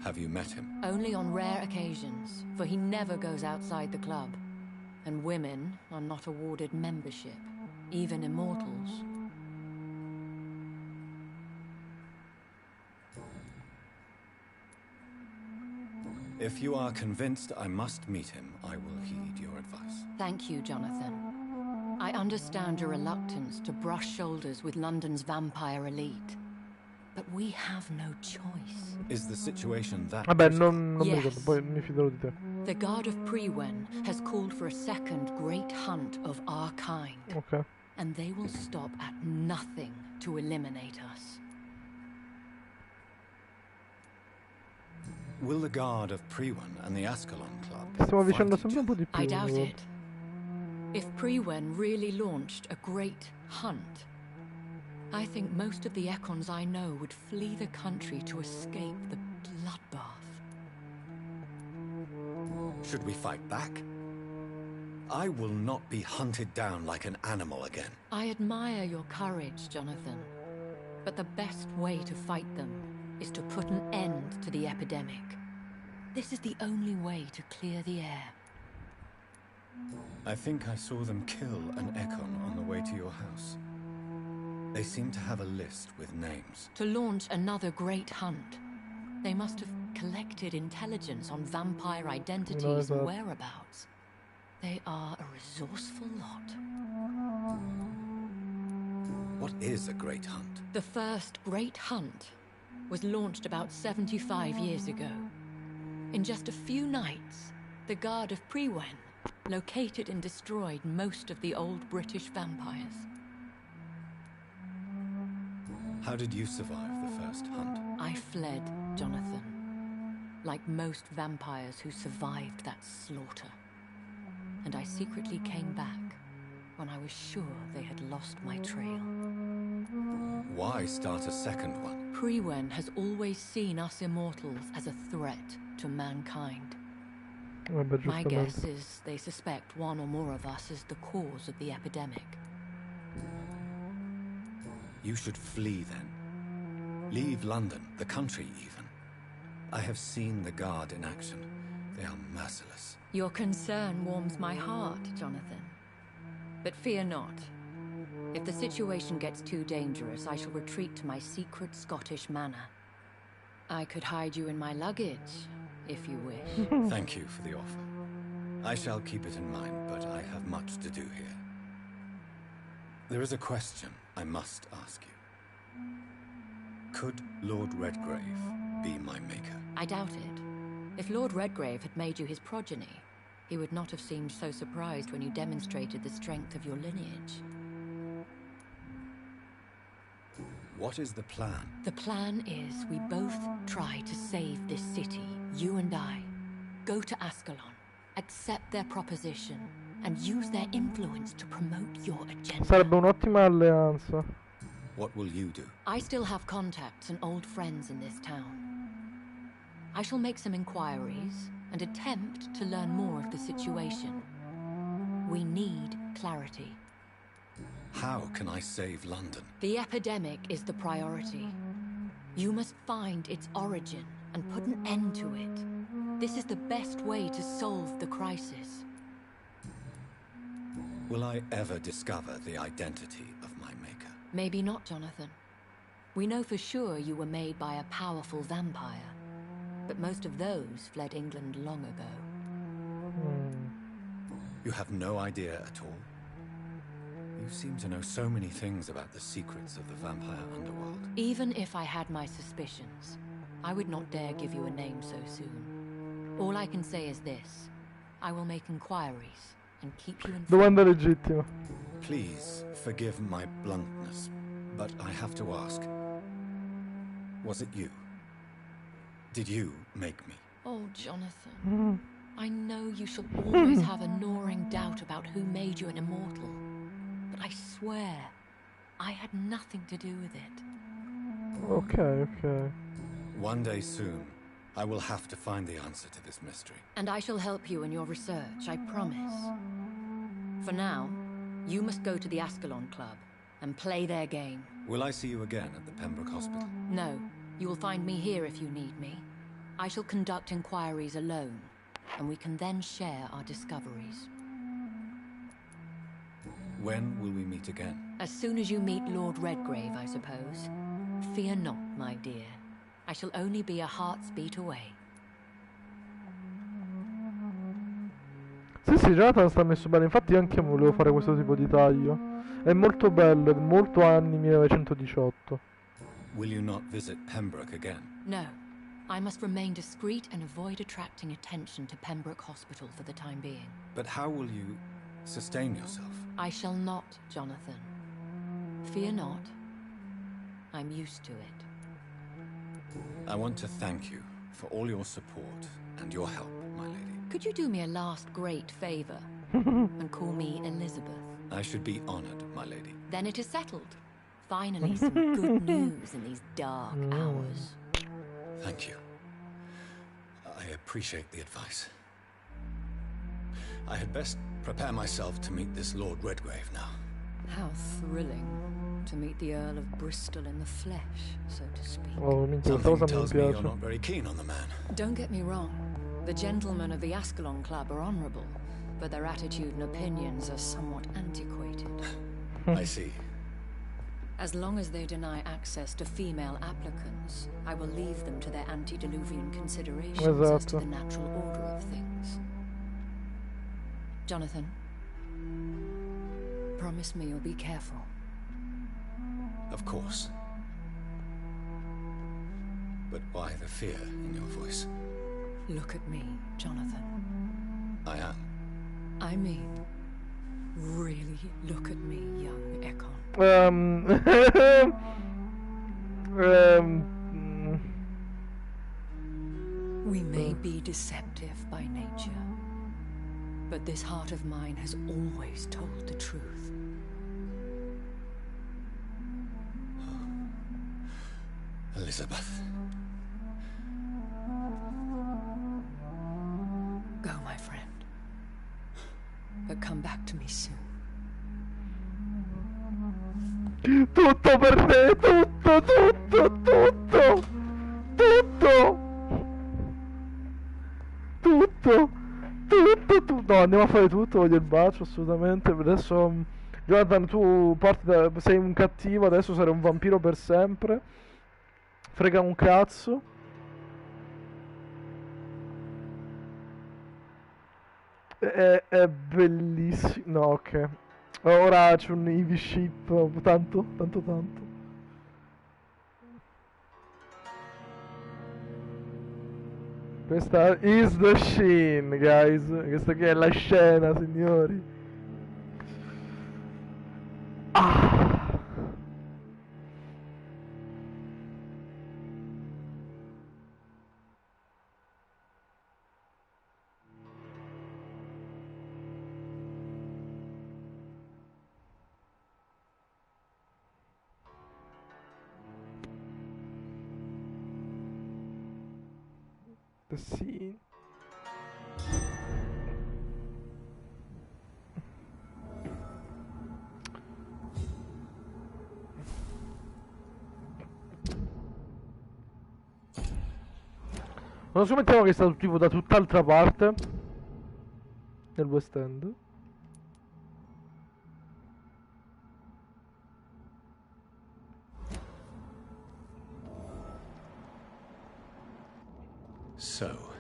Speaker 3: Have you met him?
Speaker 6: Only on rare occasions, for he never goes outside the club. And women are not awarded membership, even immortals.
Speaker 3: If you are convinced I must meet him, I will heed your advice.
Speaker 6: Thank you, Jonathan. I understand your reluctance to brush shoulders with London's vampire elite. But we have no choice.
Speaker 3: Is the situation that
Speaker 1: Vabbè,
Speaker 3: critical?
Speaker 1: non mi
Speaker 6: Yes.
Speaker 1: ricordo, poi mi fiderò di te.
Speaker 6: The Guard of Prewen has called for a second great hunt of our kind.
Speaker 1: Ok.
Speaker 6: And they will stop at nothing to eliminate us.
Speaker 3: Will the Guard of Prewen and the Ascalon Club
Speaker 1: Stiamo
Speaker 3: fight
Speaker 1: dicendo
Speaker 3: each
Speaker 1: sempre un po'
Speaker 3: other?
Speaker 1: di più.
Speaker 6: I doubt
Speaker 1: ogni
Speaker 6: it. If Prewen really launched a great hunt, I think most of the Ekons I know would flee the country to escape the bloodbath.
Speaker 3: Should we fight back? I will not be hunted down like an animal again.
Speaker 6: I admire your courage, Jonathan. But the best way to fight them is to put an end to the epidemic. This is the only way to clear the air.
Speaker 3: I think I saw them kill an Ekon on the way to your house. They seem to have a list with names.
Speaker 6: To launch another great hunt, they must have collected intelligence on vampire identities and whereabouts. They are a resourceful lot.
Speaker 3: What is a great hunt?
Speaker 6: The first great hunt was launched about 75 years ago. In just a few nights, the Guard of Prewen located and destroyed most of the old British vampires.
Speaker 3: How did you survive the first hunt?
Speaker 6: I fled, Jonathan, like most vampires who survived that slaughter. And I secretly came back when I was sure they had lost my trail.
Speaker 3: Why start a second one?
Speaker 6: Prewen has always seen us immortals as a threat to mankind.
Speaker 1: Vabbè,
Speaker 6: My
Speaker 1: giustamente.
Speaker 6: guess is they suspect one or more of us as the cause of the epidemic.
Speaker 3: You should flee then. Leave London, the country even. I have seen the Guard in action. They are merciless.
Speaker 6: Your concern warms my heart, Jonathan. But fear not. If the situation gets too dangerous, I shall retreat to my secret Scottish manor. I could hide you in my luggage, if you wish.
Speaker 3: Thank you for the offer. I shall keep it in mind, but I have much to do here. There is a question I must ask you. Could Lord Redgrave be my maker?
Speaker 6: I doubt it. If Lord Redgrave had made you his progeny, he would not have seemed so surprised when you demonstrated the strength of your lineage.
Speaker 3: What is the plan?
Speaker 6: The plan is we both try to save this city, you and I. Go to Ascalon, accept their proposition, and use their influence to promote your agenda.
Speaker 1: Sarebbe un'ottima alleanza.
Speaker 3: What will you do?
Speaker 6: I still have contacts and old friends in this town. I shall make some inquiries and attempt to learn more of the situation. We need clarity.
Speaker 3: How can I save London?
Speaker 6: The epidemic is the priority. You must find its origin and put an end to it. This is the best way to solve the crisis.
Speaker 3: Will I ever discover the identity of my maker?
Speaker 6: Maybe not, Jonathan. We know for sure you were made by a powerful vampire, but most of those fled England long ago.
Speaker 3: You have no idea at all? You seem to know so many things about the secrets of the vampire underworld.
Speaker 6: Even if I had my suspicions, I would not dare give you a name so soon. All I can say is this. I will make inquiries and keep you informed.
Speaker 1: Domanda legittima.
Speaker 3: Please forgive my bluntness, but I have to ask. Was it you? Did you make me?
Speaker 6: Oh, Jonathan. I know you shall always have a gnawing doubt about who made you an immortal. But I swear, I had nothing to do with it.
Speaker 1: Okay.
Speaker 3: One day soon, I will have to find the answer to this mystery.
Speaker 6: And I shall help you in your research, I promise. For now, you must go to the Ascalon Club and play their game.
Speaker 3: Will I see you again at the Pembroke Hospital?
Speaker 6: No, you will find me here if you need me. I shall conduct inquiries alone, and we can then share our discoveries.
Speaker 3: When will we meet again?
Speaker 6: As soon as you meet Lord Redgrave, I suppose. Fear not, my dear. I shall only be a heart's beat away.
Speaker 1: Sì, Jonathan sta messo bene, infatti anche io volevo fare questo tipo di taglio. È molto bello, è molto anni 1918.
Speaker 3: Will you not visit Pembroke again?
Speaker 6: No. I must remain discreet and avoid attracting attention to Pembroke Hospital for the time being.
Speaker 3: But how will you sustain yourself?
Speaker 6: I shall not, Jonathan. Fear not. I'm used to it.
Speaker 3: I want to thank you for all your support and your help, my lady.
Speaker 6: Could you do me a last great favor and call me Elizabeth?
Speaker 3: I should be honored, my lady.
Speaker 6: Then it is settled. Finally, some good news in these dark hours.
Speaker 3: Thank you. I appreciate the advice. I had best prepare myself to meet this Lord Redgrave now.
Speaker 6: How thrilling to meet the Earl of Bristol in the flesh, so to speak.
Speaker 1: Oh, minchia, questa
Speaker 3: Something
Speaker 1: cosa mi
Speaker 3: tells me you're
Speaker 1: piace.
Speaker 3: not very keen on the man.
Speaker 6: Don't get me wrong. The gentlemen of the Ascalon Club are honorable, but their attitude and opinions are somewhat antiquated.
Speaker 3: I see.
Speaker 6: As long as they deny access to female applicants, I will leave them to their antediluvian considerations as to the natural order of things. Jonathan, promise me you'll be careful.
Speaker 3: Of course. But why the fear in your voice?
Speaker 6: Look at me, Jonathan.
Speaker 3: I am.
Speaker 6: I mean, really look at me, young Ekon. We may be deceptive by nature, but this heart of mine has always told the truth.
Speaker 3: Elizabeth.
Speaker 6: Go, my friend. But come back to me soon.
Speaker 1: Tutto per te, tutto, tutto, tutto, tutto, tutto, tutto, tutto. No, andiamo a fare tutto, voglio il bacio, assolutamente. Adesso, Jonathan, tu sei un cattivo, adesso sarai un vampiro per sempre. Frega un cazzo. È bellissimo. No, ok. Ora c'è un Eevee ship. Tanto. Questa is the scene, guys. Questa qui è la scena, signori. Ah. The scene. Non scommettiamo che è stato tipo da tutt'altra parte. Nel West End.
Speaker 3: So,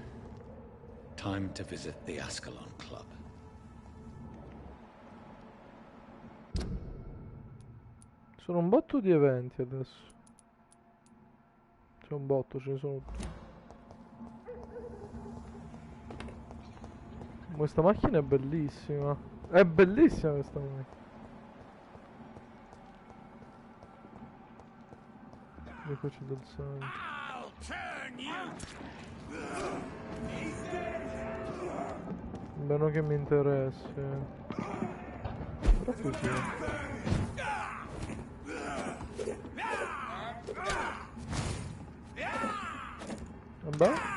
Speaker 3: time to visit the Ascalon Club.
Speaker 1: Sono un botto di eventi adesso. C'è un botto, ce ne sono. Questa macchina è bellissima. È bellissima questa macchina. Ecco c'è del sangue. Meno che mi interessi. Però così. Vabbè.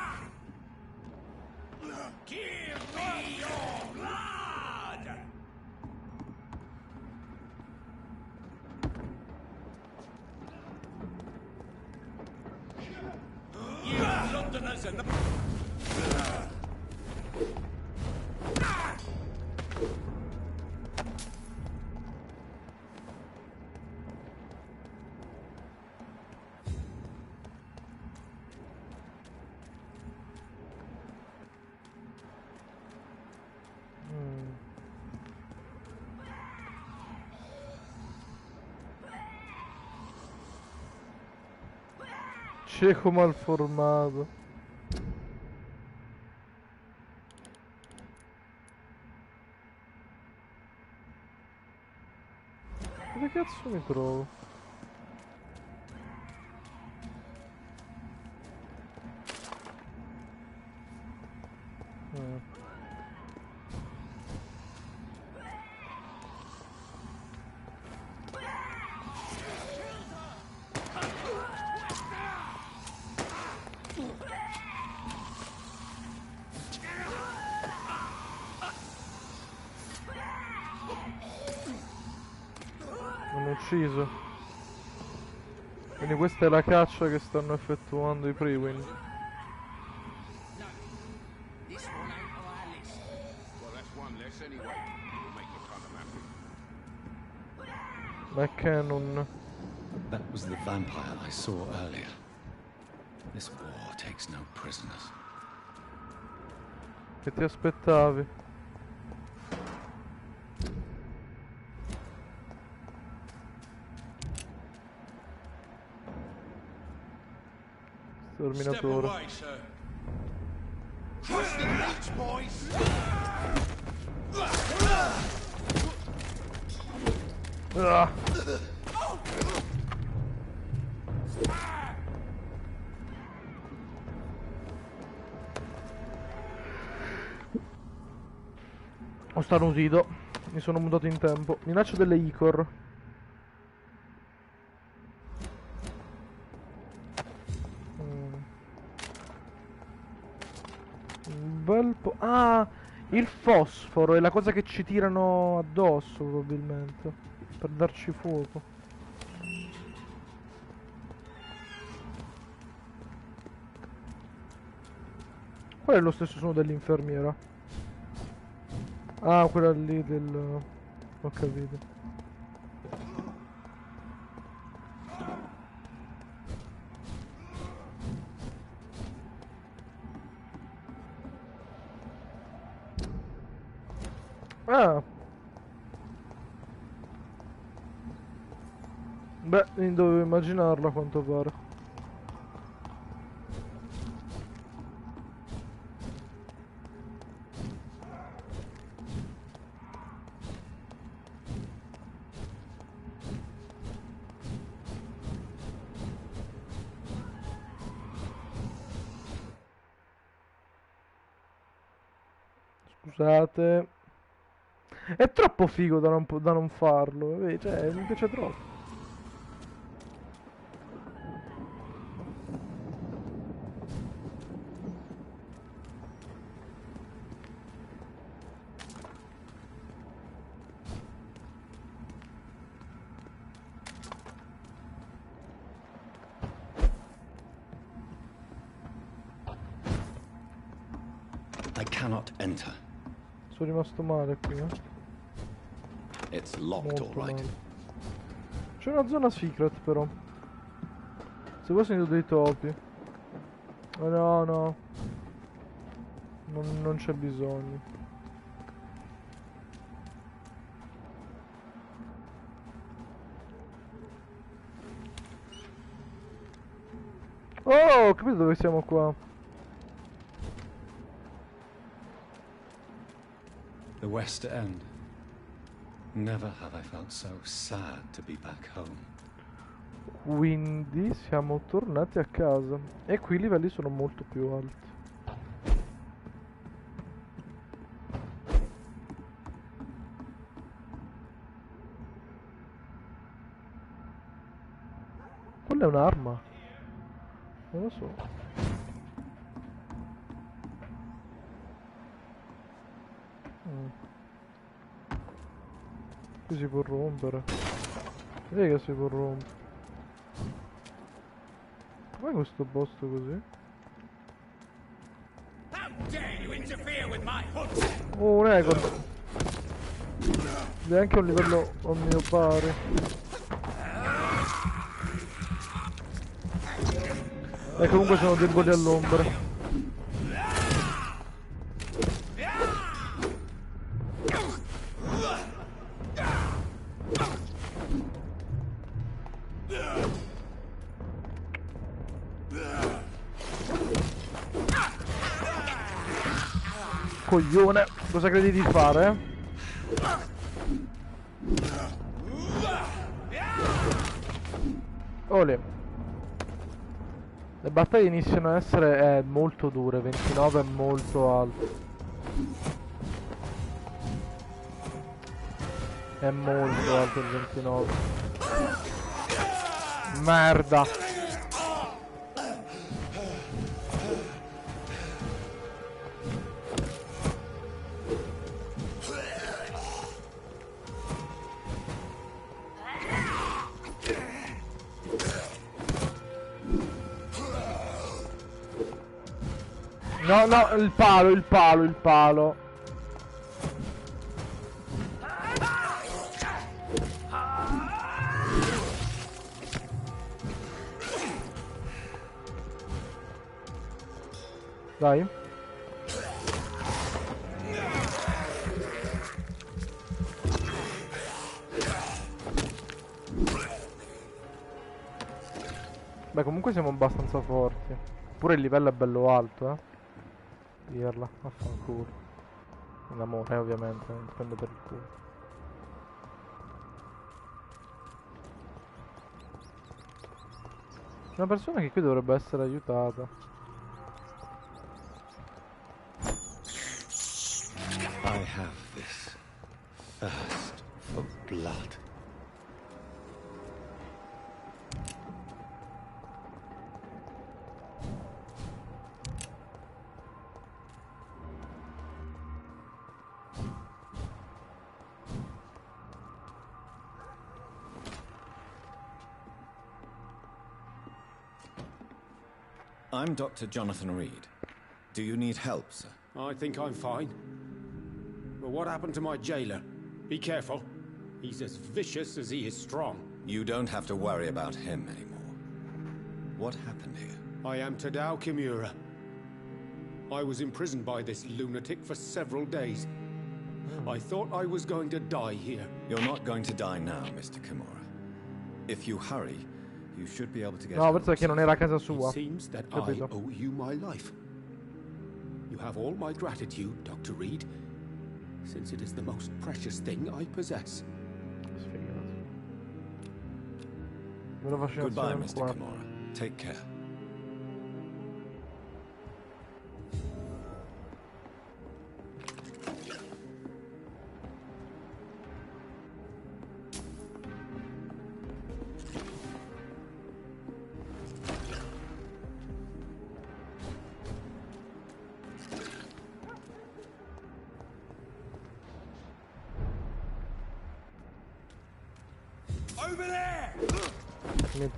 Speaker 1: Cieco malformato. Dove cazzo mi trovo? Hanno ucciso. Quindi questa è la caccia che stanno effettuando i Prewind. McCannon.
Speaker 3: That was the vampire I saw earlier. This war takes no prisoners.
Speaker 1: Che ti aspettavi? Sterminatore. Ah. Ho starnutito, mi sono mutato in tempo. Minaccia delle Icor. Un bel po'. Ah, il fosforo è la cosa che ci tirano addosso probabilmente. Per darci fuoco. Qual è lo stesso suono dell'infermiera? Ah, quella lì del... Ho capito. Ah! Beh, dovevo immaginarlo a quanto pare. Scusate. È troppo figo da non farlo, cioè, mi piace troppo.
Speaker 3: cannot enter.
Speaker 1: Sono rimasto male qui,
Speaker 3: It's locked, all right.
Speaker 1: C'è una zona secret però. Se vuoi sento dei topi. No, no. Non c'è bisogno. Oh, ho capito dove siamo qua.
Speaker 3: The West End. Never have I felt so sad to be back home.
Speaker 1: Quindi siamo tornati a casa. E qui i livelli sono molto più alti. Quella è un'arma. Non lo so. Qui si può rompere. Vedi che si può rompere. Com'è questo posto così? Oh, un Econ. È anche un livello a mio pari. E comunque sono deboli all'ombra. Coglione, cosa credi di fare? Olè. Le battaglie iniziano a essere molto dure, 29 è molto alto. È molto alto il 29. Merda. No, no, il palo. Dai. Beh, comunque siamo abbastanza forti. Pure il livello è bello alto, dirla, affanculo. Un amore, ovviamente, non prendo per il culo. Una persona che qui dovrebbe essere aiutata.
Speaker 3: I have this thirst for blood. I'm Dr. Jonathan Reed. Do you need help, sir?
Speaker 7: I think I'm fine. But what happened to my jailer? Be careful. He's as vicious as he is strong.
Speaker 3: You don't have to worry about him anymore. What happened here?
Speaker 7: I am Tadao Kimura. I was imprisoned by this lunatic for several days. I thought I was going to die here.
Speaker 3: You're not going to die now, Mr. Kimura. If you hurry, you should be able to get
Speaker 1: No, penso che non era a casa
Speaker 7: It
Speaker 1: sua.
Speaker 7: seems that
Speaker 1: Capito.
Speaker 7: I owe you my life. You have all my gratitude, Dr. Reed, since it is the most precious thing I possess.
Speaker 3: Goodbye, Mr. Kimura. Take care.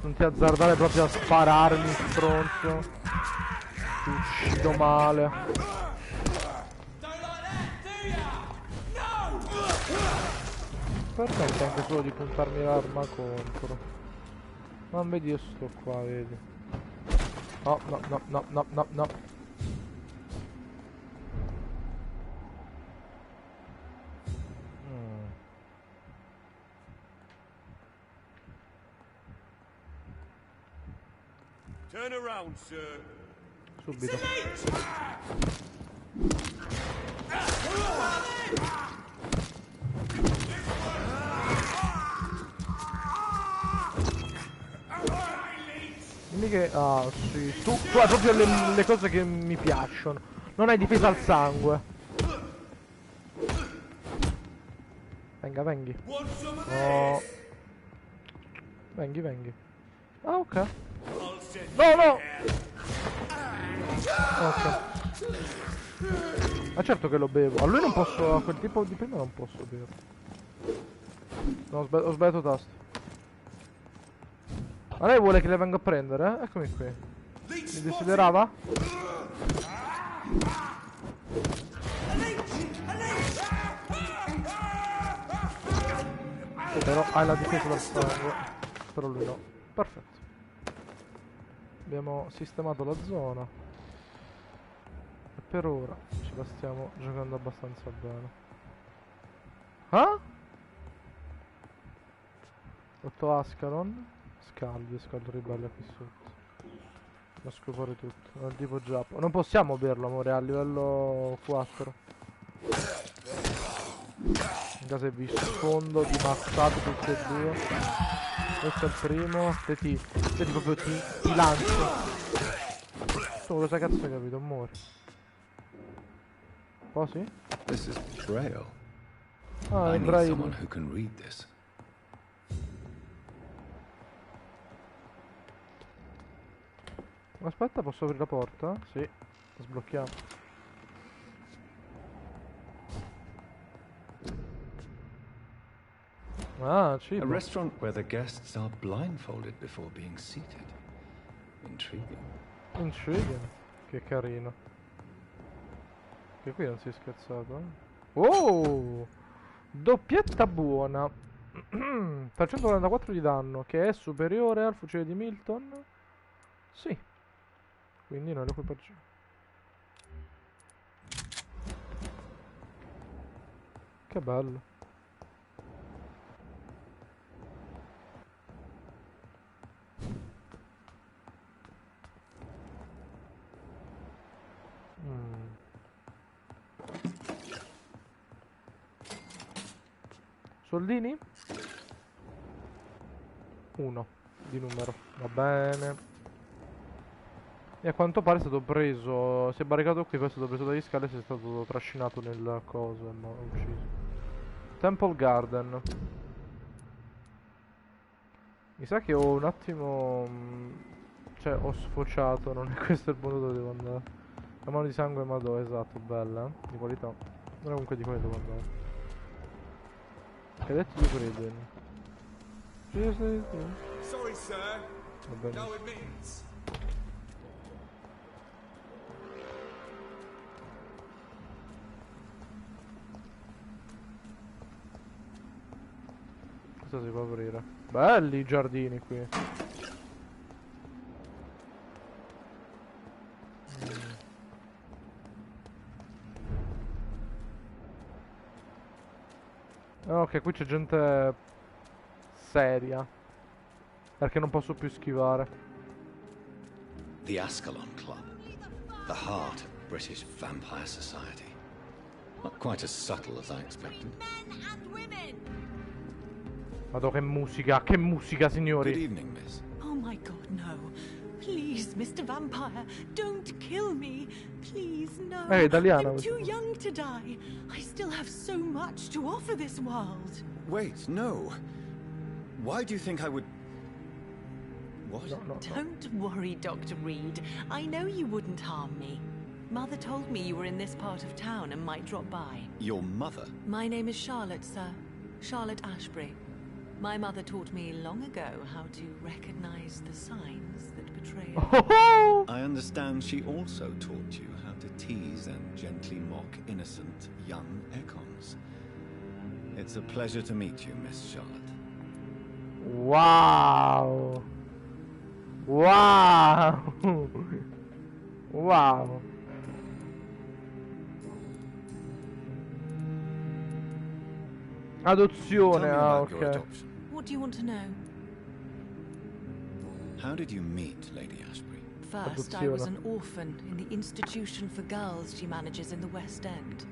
Speaker 1: Non ti azzardare proprio a spararmi, stronzo. Ti uccido male. permette anche solo di puntarmi l'arma contro. Non vedi, io sto qua, vedi. No, no, no, no, no, no, no.
Speaker 8: Turn around, sir.
Speaker 1: Subito. Dimmi che... Ah, sì. Tu hai proprio le cose che mi piacciono. Non hai difesa al sangue. Venga, venghi. No. Venghi, venghi. Ah, ok. No, no! Ok. Ma certo che lo bevo. A lui non posso... A quel tipo di prima non posso bere. No, ho sbagliato tasto. Ma lei vuole che le venga a prendere? Eccomi qui. Mi desiderava? Però hai la difesa dal sangue. Però lui no. Perfetto. Abbiamo sistemato la zona. E per ora ce la stiamo giocando abbastanza bene. Ah? 8 Ascalon. Scaldi ribelle qui sotto. Da scopare tutto. È un tipo giappo. Non possiamo berlo, amore, a livello 4. In caso hai visto sfondo di mazzate tutti e due. Questo è il primo. Te proprio ti lancio. Tu cosa cazzo hai capito, amore? Oh sì?
Speaker 3: This is Braille.
Speaker 1: Ah,
Speaker 3: I
Speaker 1: in
Speaker 3: need
Speaker 1: braille.
Speaker 3: someone who can read this.
Speaker 1: Aspetta, posso aprire la porta? Sì, sblocchiamo. Ah,
Speaker 3: A
Speaker 1: cibo.
Speaker 3: restaurant where the guests are blindfolded before being seated. Intriguing.
Speaker 1: Intriguing. Che carino. Che qui non si è scherzato, eh? Oh! Doppietta buona. 344 di danno, che è superiore al fucile di Milton? Sì. Quindi noi lo equipaggiamo. Che bello. Soldini? 1 di numero. Va bene. E a quanto pare è stato preso. Si è barricato qui, poi è stato preso dagli scali e si è stato trascinato nel coso e ucciso. Temple Garden. Mi sa che ho un attimo. Cioè, ho sfociato. Non è questo il punto dove devo andare. La mano di sangue Madò, esatto, bella. Di qualità. Ma comunque di qualità devo andare. Cadetti di Breden.
Speaker 8: Sorry, sir.
Speaker 1: Va bene.
Speaker 8: No admittance.
Speaker 1: Cosa si può aprire? Belli i giardini qui. Ok, qui c'è gente seria. Perché non posso più schivare.
Speaker 3: The Ascalon Club. The heart of British Vampire Society. Not quite as subtle as I expected.
Speaker 1: Madò, che musica,
Speaker 3: Good
Speaker 1: signori.
Speaker 3: evening, miss.
Speaker 9: Oh my god, no. Please, Mr. Vampire, don't kill me. Please, no.
Speaker 1: Italiana.
Speaker 9: I'm too young to die. I still have so much to offer this world.
Speaker 3: Wait, no. Why do you think I would... What?
Speaker 1: No.
Speaker 9: Don't worry, Dr. Reed. I know you wouldn't harm me. Mother told me you were in this part of town and might drop by.
Speaker 3: Your mother?
Speaker 9: My name is Charlotte, sir. Charlotte Ashbury. My mother taught me long ago how to recognize the signs that betray us.
Speaker 3: I understand she also taught you how to tease and gently mock innocent young Econs. It's a pleasure to meet you, Miss Charlotte.
Speaker 1: Wow. Wow. Wow. Adozione,
Speaker 3: Tell me about your
Speaker 1: ok.
Speaker 3: adoption.
Speaker 9: What do you want to know?
Speaker 3: How did you meet Lady Ashbury?
Speaker 9: First, I was an orphan in the institution for girls she manages in the West End.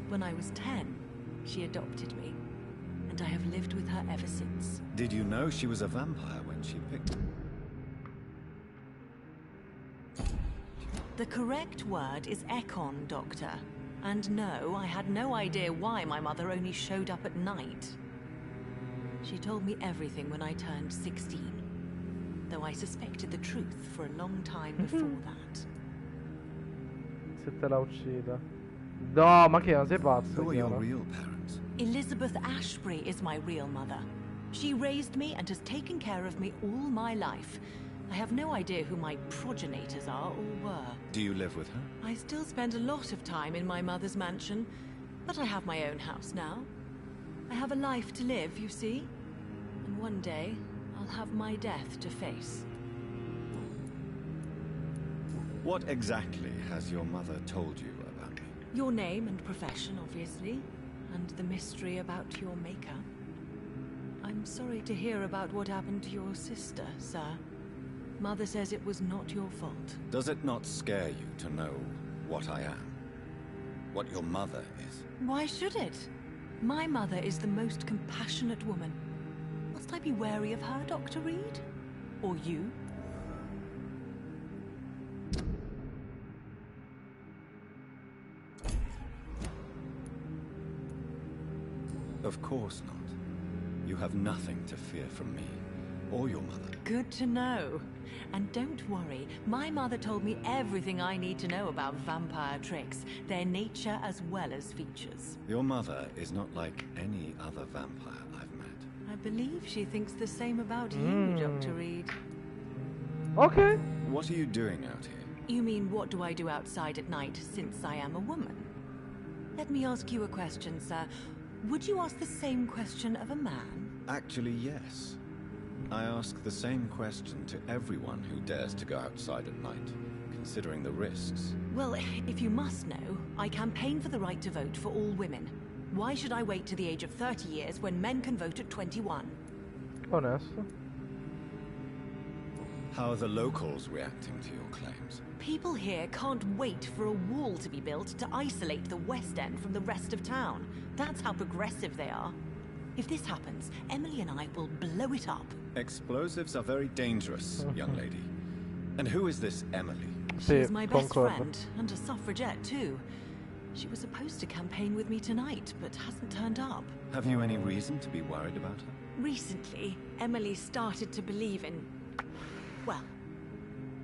Speaker 9: When I was 10, she adopted me, and I have lived with her ever since.
Speaker 3: Did you know she was a vampire when she picked...
Speaker 9: The correct word is Ekon, Doctor. And no, I had no idea why my mother only showed up at night. She told me everything when I turned 16, though I suspected the truth for a long time before that.
Speaker 1: Se te la uccida. No, ma che, sei pazza?
Speaker 3: Who are your
Speaker 1: Chiara?
Speaker 3: real parents?
Speaker 9: Elizabeth Ashbury is my real mother. She raised me and has taken care of me all my life. I have no idea who my progenitors are or were.
Speaker 3: Do you live with her?
Speaker 9: I still spend a lot of time in my mother's mansion, but I have my own house now. I have a life to live, you see. And one day, I'll have my death to face.
Speaker 3: What exactly has your mother told you about me?
Speaker 9: Your name and profession, obviously, and the mystery about your maker. I'm sorry to hear about what happened to your sister, sir. Mother says it was not your fault.
Speaker 3: Does it not scare you to know what I am? What your mother is?
Speaker 9: Why should it? My mother is the most compassionate woman. Must I be wary of her, Dr. Reed? Or you?
Speaker 3: Of course not. You have nothing to fear from me, or your mother.
Speaker 9: Good to know. And don't worry, my mother told me everything I need to know about vampire tricks, their nature as well as features.
Speaker 3: Your mother is not like any other vampire I've met.
Speaker 9: I believe she thinks the same about you, Dr. Reed.
Speaker 1: Ok.
Speaker 3: What are you doing out here?
Speaker 9: You mean what do I do outside at night since I am a woman? Let me ask you a question, sir. Would you ask the same question of a man?
Speaker 3: Actually, yes. I ask the same question to everyone who dares to go outside at night, considering the risks.
Speaker 9: Well, if you must know, I campaign for the right to vote for all women. Why should I wait to the age of 30 years when men can vote at 21?
Speaker 1: Onesto.
Speaker 3: How are the locals reacting to your claims?
Speaker 9: People here can't wait for a wall to be built to isolate the West End from the rest of town. That's how progressive they are. If this happens, Emily and I will blow it up.
Speaker 3: Explosives are very dangerous, young lady. And who is this Emily?
Speaker 9: She's my best friend, and a suffragette too. She was supposed to campaign with me tonight, but hasn't turned up.
Speaker 3: Have you any reason to be worried about her?
Speaker 9: Recently, Emily started to believe in... well,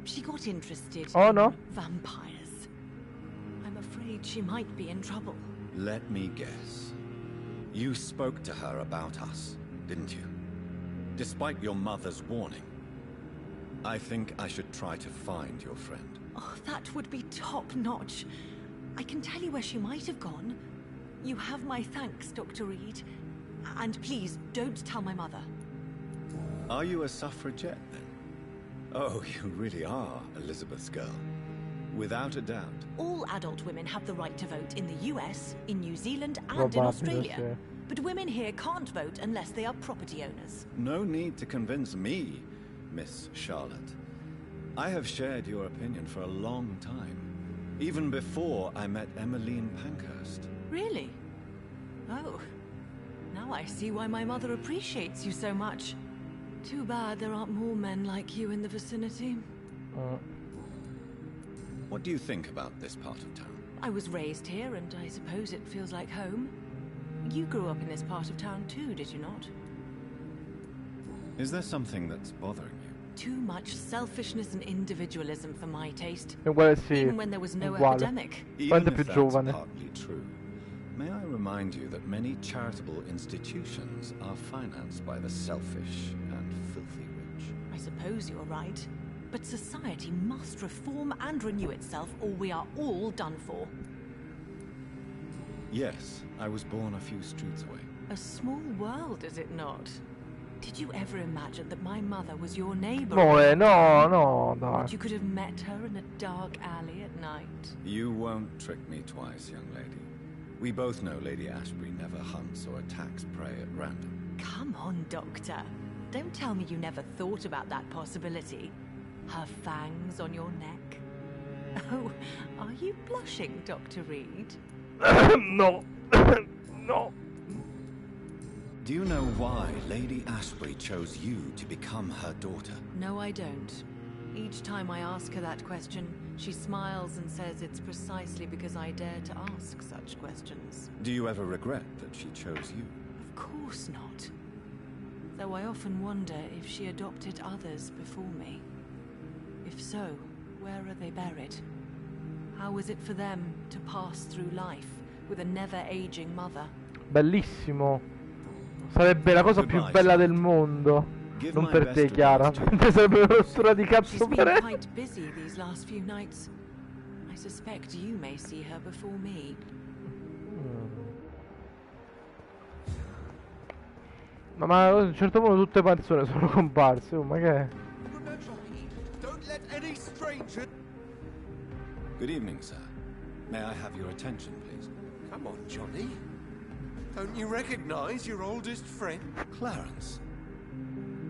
Speaker 9: she got interested in vampires. I'm afraid she might be in trouble.
Speaker 3: Let me guess. You spoke to her about us, didn't you? Despite your mother's warning. I think I should try to find your friend.
Speaker 9: Oh, that would be top-notch. I can tell you where she might have gone. You have my thanks, Dr. Reed. And please, don't tell my mother.
Speaker 3: Are you a suffragette, then? Oh, you really are Elizabeth's girl. Without a doubt.
Speaker 9: All adult women have the right to vote in the US, in New Zealand, and in Australia. But women here can't vote unless they are property owners.
Speaker 3: No need to convince me, Miss Charlotte. I have shared your opinion for a long time. Even before I met Emmeline Pankhurst.
Speaker 9: Really? Oh. Now I see why my mother appreciates you so much. Too bad there aren't more men like you in the vicinity.
Speaker 3: What do you think about this part of town?
Speaker 9: I was raised here, and I suppose it feels like home. You grew up in this part of town too, did you not?
Speaker 3: Is there something that's bothering you?
Speaker 9: Too much selfishness and individualism for my taste.
Speaker 1: Sì,
Speaker 9: even when there was no
Speaker 1: uguale.
Speaker 9: epidemic.
Speaker 3: Even if that's partly true, may I remind you that many charitable institutions are financed by the selfish and filthy rich.
Speaker 9: I suppose you're right. But society must reform and renew itself, or we are all done for.
Speaker 3: Yes, I was born a few streets away.
Speaker 9: A small world, is it not? Did you ever imagine that my mother was your neighbor?
Speaker 1: No, dai.
Speaker 9: That you could have met her in a dark alley at night?
Speaker 3: You won't trick me twice, young lady. We both know Lady Ashbury never hunts or attacks prey at random.
Speaker 9: Come on, Doctor. Don't tell me you never thought about that possibility. Her fangs on your neck. Oh, are you blushing, Dr. Reed?
Speaker 1: No. No.
Speaker 3: Do you know why Lady Ashbury chose you to become her daughter?
Speaker 9: No, I don't. Each time I ask her that question, she smiles and says it's precisely because I dare to ask such questions.
Speaker 3: Do you ever regret that she chose you?
Speaker 9: Of course not. Though I often wonder if she adopted others before me. If so, where are they buried? How is it for them to pass through life with a never-aging mother?
Speaker 1: Bellissimo. Sarebbe la cosa più bella del mondo. Non per te, Chiara. Sarebbe una rottura di cazzo per
Speaker 9: She's been quite busy these last few nights. I suspect you may see her before me.
Speaker 1: Ma a un certo punto tutte le persone sono comparse. Oh, ma che è?
Speaker 2: Don't let any stranger.
Speaker 3: Good evening, sir. May I have your attention, please?
Speaker 2: Come on, Johnny. Don't you recognize your oldest friend?
Speaker 3: Clarence.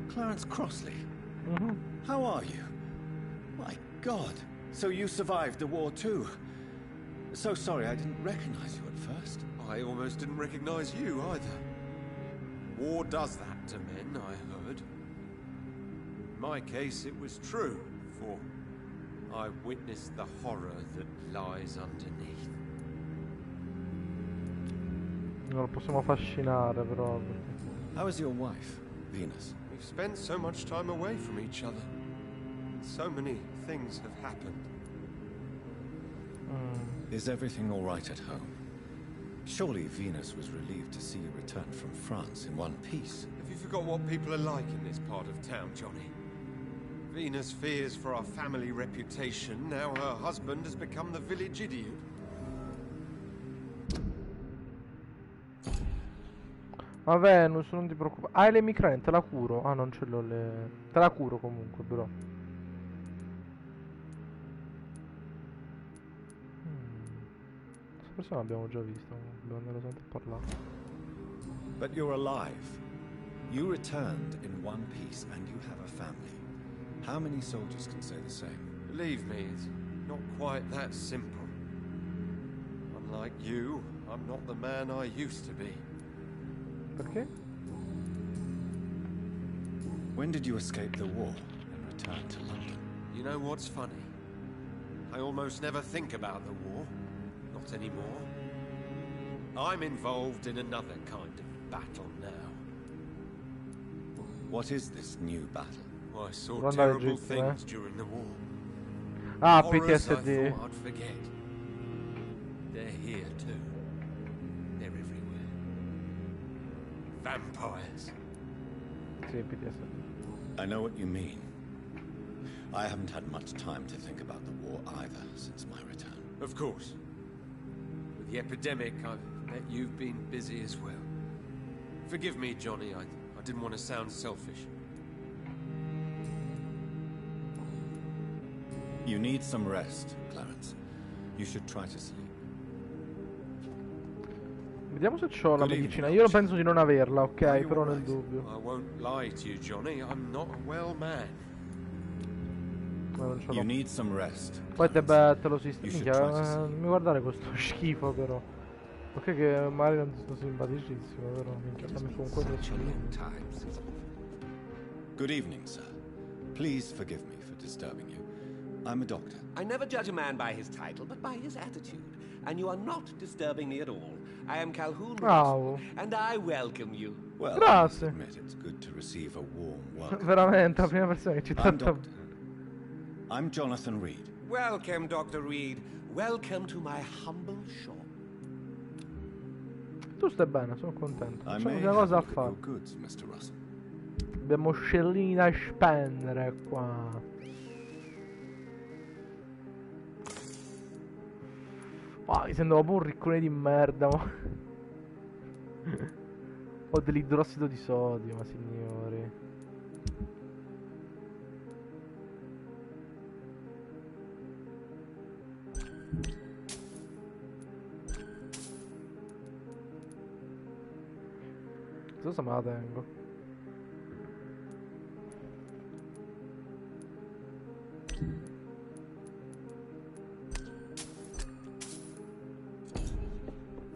Speaker 3: Clarence Crossley. How are you? My God. So you survived the war too. So sorry I didn't recognize you at first.
Speaker 2: I almost didn't recognize you either. War does that to men, I heard. In my case, it was true, for I witnessed the horror that lies underneath.
Speaker 1: Non lo possiamo fascinare, però.
Speaker 3: How is your wife, Venus?
Speaker 2: We've spent so much time away from each other. So many things have happened.
Speaker 3: Is everything all right at home? Surely Venus was relieved to see you return from France in one piece.
Speaker 2: Have you forgot what people are like in this part of town, Johnny? Venus fears for our family reputation. Now her husband has become the village idiot.
Speaker 1: Ma Venus, non ti preoccupare. Hai le migraine, te la curo. Ah, non ce l'ho le... Te la curo comunque, però. Questa persona l'abbiamo già vista. Dobbiamo andare soltanto a parlare.
Speaker 3: But you're alive. You returned in one piece and you have a family. How many soldiers can say the same?
Speaker 2: Believe me, it's not quite that simple. Unlike you, I'm not the man I used to be.
Speaker 1: Perché?
Speaker 3: When did you escape the war and return to London?
Speaker 2: You know what's funny? I almost never think about the war. Not anymore. I'm involved in another kind of battle now.
Speaker 3: What is this new battle?
Speaker 2: I saw terrible things during the war.
Speaker 1: Ah,
Speaker 2: Horrors I
Speaker 1: PTSD.
Speaker 2: thought I'd forget. They're here too. They're everywhere. Vampires.
Speaker 1: Sì, PTSD.
Speaker 3: I know what you mean. I haven't had much time to think about the war either since my return.
Speaker 2: Of course. With the epidemic, I bet you've been busy as well. Forgive me, Johnny. I didn't want to sound selfish.
Speaker 3: You need some rest, Clarence. You should try to sleep.
Speaker 1: Vediamo se c'ho la medicina. Io penso di non averla, ok? Però nel dubbio.
Speaker 2: I won't lie to you, Johnny. I'm not a well man.
Speaker 1: Ma non ce l'ho.
Speaker 3: You need some rest.
Speaker 1: Poi te lo sistemi. Non mi guardare questo schifo, però. Ok che magari non sono simpaticissimo, però minchia, fammi comunque
Speaker 3: Good evening, sir. Please forgive me for disturbing you. I'm a doctor.
Speaker 10: I never judge a man by his title, but by his attitude. And you are not disturbing me at all. I am Calhoun, and I welcome you.
Speaker 3: Well, I must admit it's good to receive a warm welcome.
Speaker 1: Veramente, la prima persona che ci tratta.
Speaker 3: I'm Jonathan Reed.
Speaker 10: Welcome, Dr. Reed. Welcome to my humble shop.
Speaker 1: Tu stai bene, sono contento.
Speaker 3: I
Speaker 1: Facciamo
Speaker 3: may
Speaker 1: una cosa a
Speaker 3: have
Speaker 1: fare.
Speaker 3: goods, Mr. Russell.
Speaker 1: Abbiamo scellini da spendere qua. Mi sento proprio un riccone di merda. Ho dell'idrossido di sodio, ma signori. Cosa me la tengo?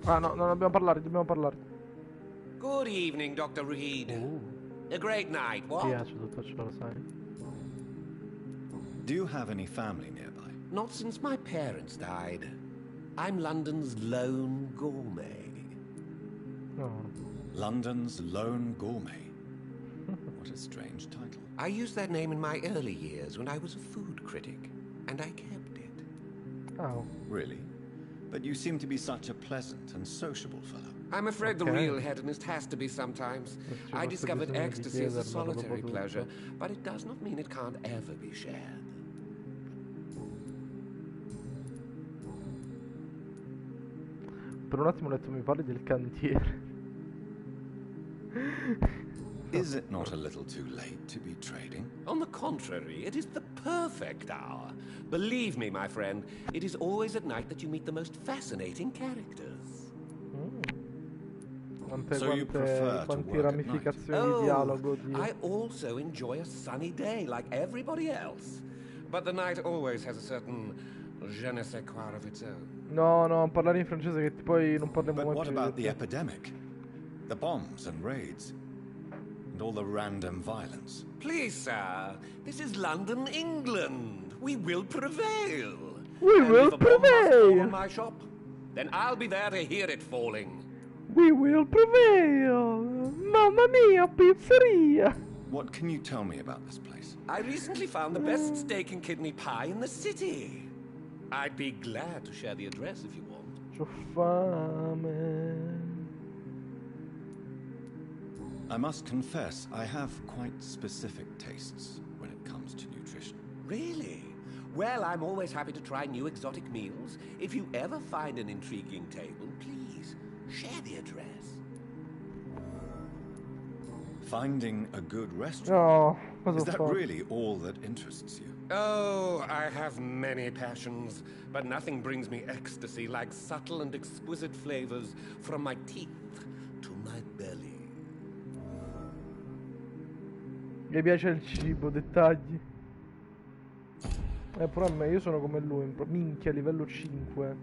Speaker 1: Ah no, non dobbiamo parlare, dobbiamo parlare.
Speaker 10: Good evening, Dr. Reed. A great night, what?
Speaker 1: Ti piace tutto ciò, lo sai?
Speaker 3: Do you have any family nearby?
Speaker 10: Not since my parents died. I'm London's lone gourmet.
Speaker 1: No.
Speaker 3: London's lone gourmet. What a strange title.
Speaker 10: I used that name in my early years when I was a food critic, and I kept it.
Speaker 1: Oh.
Speaker 3: Really? But you seem to be such a pleasant and sociable fellow.
Speaker 10: I'm afraid the real hedonist has to be sometimes. I discovered ecstasy as a solitary pleasure, but it does not mean it can't ever be shared.
Speaker 1: Per un attimo ho detto mi parli del cantiere.
Speaker 3: Is it not a little too late to be trading?
Speaker 10: On the contrary, it is the perfect hour. Believe me, my friend, it is always at night that you meet the most fascinating characters.
Speaker 1: Quanti ramificazioni di dialogo.
Speaker 10: I also enjoy a sunny day like everybody else. But the night always has a certain je ne sais quoi of its own.
Speaker 1: No, no, parlare in francese che poi non parliamo mai più.
Speaker 3: But what about the epidemic? The bombs and raids? And all the random violence?
Speaker 10: Please, sir, this is London, England. We will prevail.
Speaker 1: We will prevail.
Speaker 10: On my shop, then I'll be there to hear it falling.
Speaker 1: We will prevail. Mamma mia, pizzeria.
Speaker 3: What can you tell me about this place?
Speaker 10: I recently found the best steak and kidney pie in the city. I'd be glad to share the address if you want.
Speaker 1: C'ho fame.
Speaker 3: I must confess, I have quite specific tastes when it comes to nutrition.
Speaker 10: Really? Well, I'm always happy to try new exotic meals. If you ever find an intriguing table, please share the address.
Speaker 3: Finding a good restaurant?
Speaker 1: No,
Speaker 3: is that really all that interests you?
Speaker 10: Oh, I have many passions, but nothing brings me ecstasy like subtle and exquisite flavors from my teeth to my belly.
Speaker 1: Mi piace il cibo, dettagli. Però a me, io sono come lui, minchia, livello 5.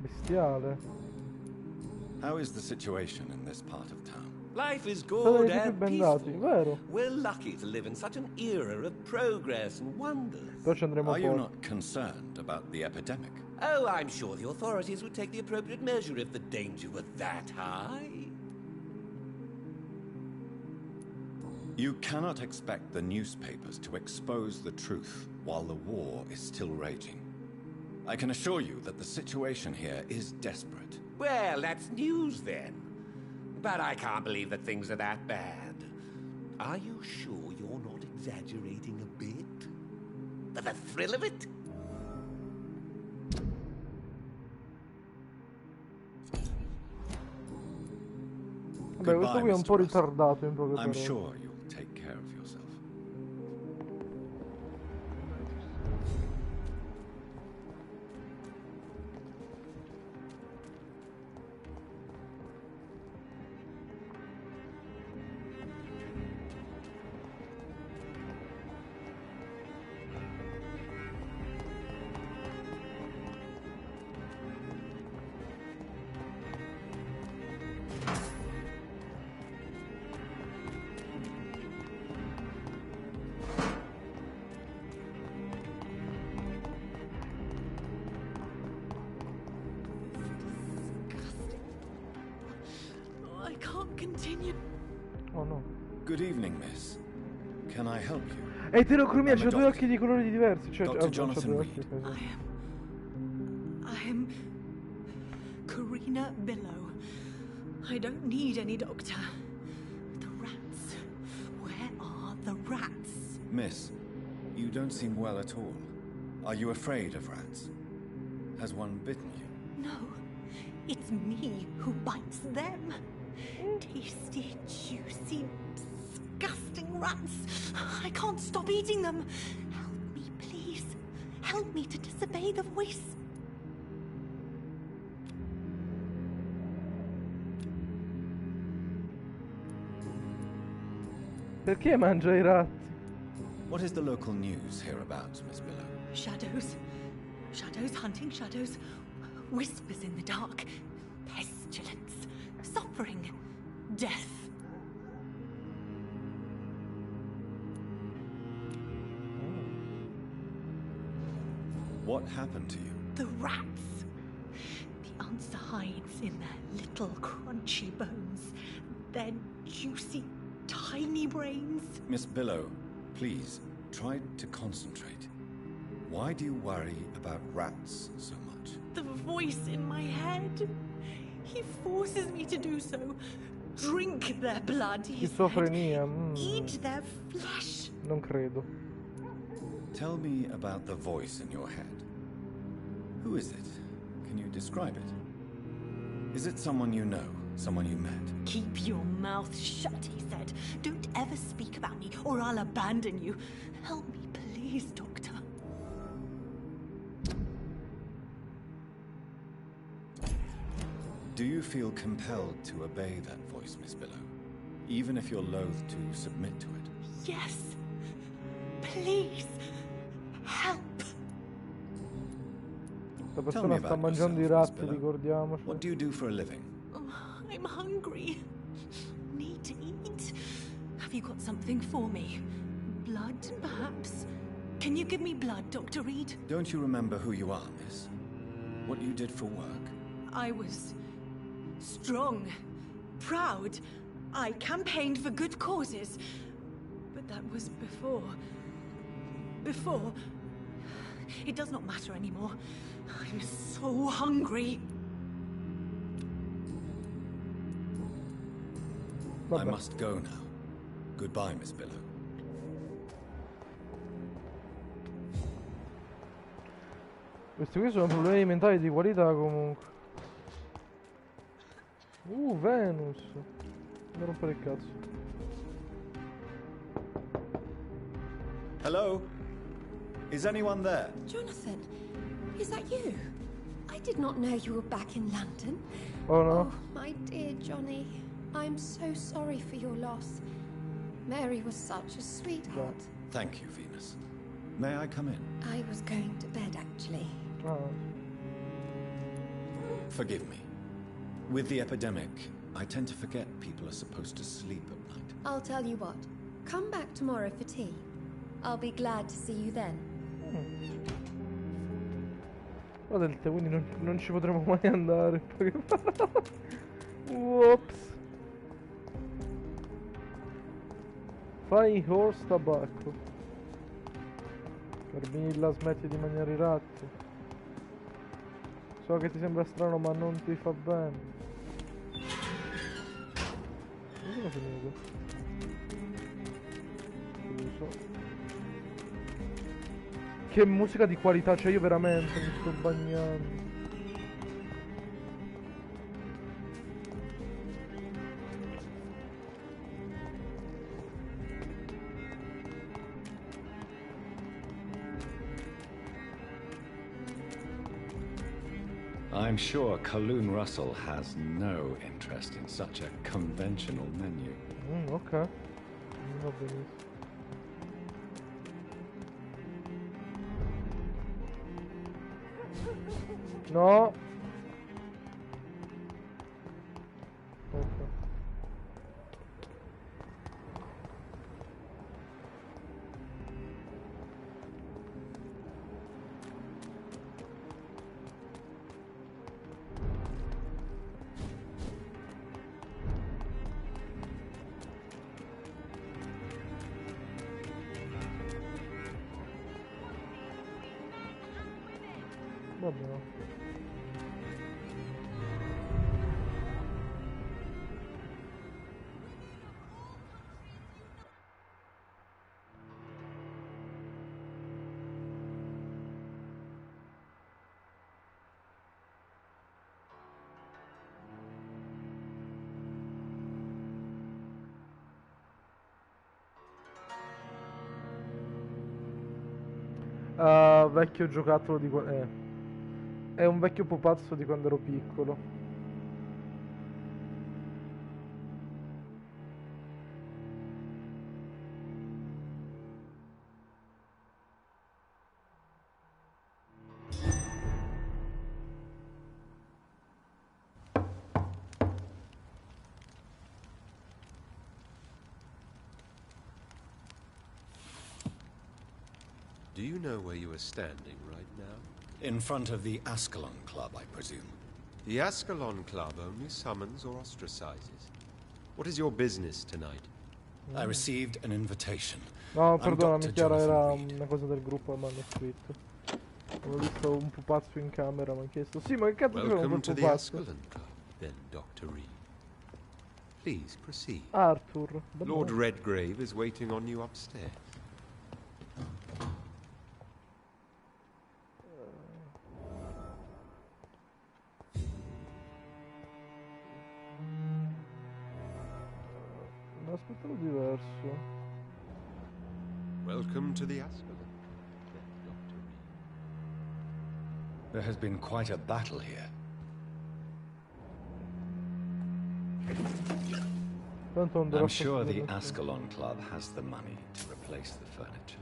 Speaker 1: Bestiale.
Speaker 3: How is the situation in this part of town?
Speaker 10: Life is good and peaceful.
Speaker 1: Vero?
Speaker 10: We're lucky to live in such an era of progress and wonders.
Speaker 3: Are you not concerned about the epidemic?
Speaker 10: Oh, I'm sure the authorities would take the appropriate measure if the danger were that high.
Speaker 3: You cannot expect the newspapers to expose the truth while the war is still raging. I can assure you that the situation here is desperate.
Speaker 10: Well, that's news then. But I can't believe that things are that bad. Are you sure you're not exaggerating a bit? For the thrill of it?
Speaker 1: Vabbè, questo qui è un po' ritardato in poche parole.
Speaker 3: I'm sure you'll take care of yourself.
Speaker 1: Oh no.
Speaker 3: Good evening, miss. Can I help you?
Speaker 1: Eterocromia, c'ha due occhi di colori diversi. Cioè,
Speaker 3: Dr. Jonathan Reed.
Speaker 9: I am Karina Billow. I don't need any doctor. The rats. Where are the rats?
Speaker 3: Miss, you don't seem well at all. Are you afraid of rats? Has one bitten you?
Speaker 9: No. It's me who bites them. Tasty, juicy, disgusting rats. I can't stop eating them. Help me, please. Help me to disobey the voice.
Speaker 1: Perché mangia I ratti?
Speaker 3: What is the local news hereabouts, Miss Billow?
Speaker 9: Shadows. Shadows hunting shadows. Whispers in the dark. Pestilence. Suffering. Death.
Speaker 3: What happened to you?
Speaker 9: The rats. The answer hides in their little crunchy bones. Their juicy, tiny brains.
Speaker 3: Miss Billow, please, try to concentrate. Why do you worry about rats so much?
Speaker 9: The voice in my head. He forces me to do so. Drink their blood, he
Speaker 1: Schizofrenia.
Speaker 9: said. Eat their flesh.
Speaker 1: Non credo.
Speaker 3: Tell me about the voice in your head. Who is it? Can you describe it? Is it someone you know? Someone you met?
Speaker 9: Keep your mouth shut, he said. Don't ever speak about me, or I'll abandon you. Help me, please, Doctor.
Speaker 3: Do you feel compelled to obey that voice, Miss Billow? Even if you're loath to submit to it?
Speaker 9: Yes. Please. Help.
Speaker 1: Questa persona sta mangiando I ratti, ricordiamoci.
Speaker 3: What do you do for a living?
Speaker 9: I'm hungry. Need to eat. Have you got something for me? Blood, perhaps? Can you give me blood, Dr. Reed?
Speaker 3: Don't you remember who you are, miss? What you did for work?
Speaker 9: I was strong, proud. I campaigned for good causes. But that was before. Before. It does not matter anymore. I'm so hungry.
Speaker 3: I must go now. Goodbye, Miss Billow.
Speaker 1: Questi qui sono problemi mentali di qualità comunque. Venus. Non rompere il cazzo.
Speaker 3: Hello? Is anyone there?
Speaker 11: Jonathan, is that you? I did not know you were back in London.
Speaker 1: Oh no.
Speaker 11: Oh, my dear Johnny. I'm so sorry for your loss. Mary was such a sweetheart.
Speaker 3: Thank you, Venus. May I come in?
Speaker 11: I was going to bed, actually.
Speaker 1: Oh.
Speaker 3: Forgive me. With the epidemic, I tend to forget people are supposed to sleep at night.
Speaker 11: I'll tell you what. Come back tomorrow for tea. I'll be glad to see you then.
Speaker 1: Guarda, quindi non ci potremo mai andare. Whoops. Fai horse tabacco. Carmilla, smetti di mangiare I ratti. So che ti sembra strano, ma non ti fa bene. Dove sono finito? Chiuso. Che musica di qualità, cioè io veramente mi sto bagnando.
Speaker 3: I'm sure Kaloon Russell has no interest in such a conventional menu.
Speaker 1: Ok. Va benissimo. No. Ok. Va bene. Vecchio giocattolo di è un vecchio pupazzo di quando ero piccolo.
Speaker 2: Do you know where you are standing right now?
Speaker 3: In front of the Ascalon Club, I presume.
Speaker 2: The Ascalon Club only summons or ostracizes. What is your business tonight?
Speaker 3: I received an invitation.
Speaker 1: No,
Speaker 3: I'm
Speaker 1: perdonami,
Speaker 3: Dr.
Speaker 1: Chiara, era
Speaker 3: Jonathan Reed.
Speaker 1: una cosa del gruppo, mi hanno scritto. Ho visto un pupazzo in camera, mi ha chiesto. Sì, ma che cazzo c'era
Speaker 2: Welcome
Speaker 1: quel
Speaker 2: to the
Speaker 1: pupazzo?
Speaker 2: Ascalon Club, then, Dr. Reed. Please proceed.
Speaker 1: Arthur.
Speaker 2: Lord Redgrave is waiting on you upstairs.
Speaker 1: Mi aspettavo diverso.
Speaker 2: Welcome to the Ascalon, then, Dr. Reed.
Speaker 3: There has been quite a battle here. I'm sure the Ascalon Club has the money to replace the furniture.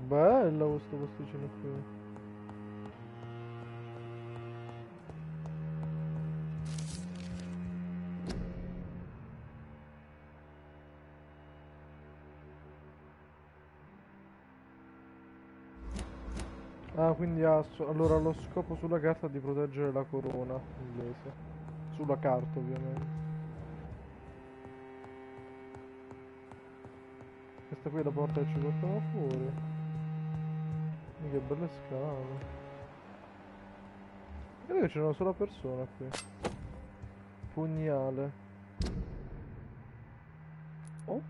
Speaker 1: Bello questo posticino qui. Ah, quindi allora lo scopo sulla carta è di proteggere la corona inglese. Sulla carta, ovviamente. Questa qui è la porta che ci portava fuori. Che belle scale. Credo che c'è una sola persona qui. Pugnale. Oh.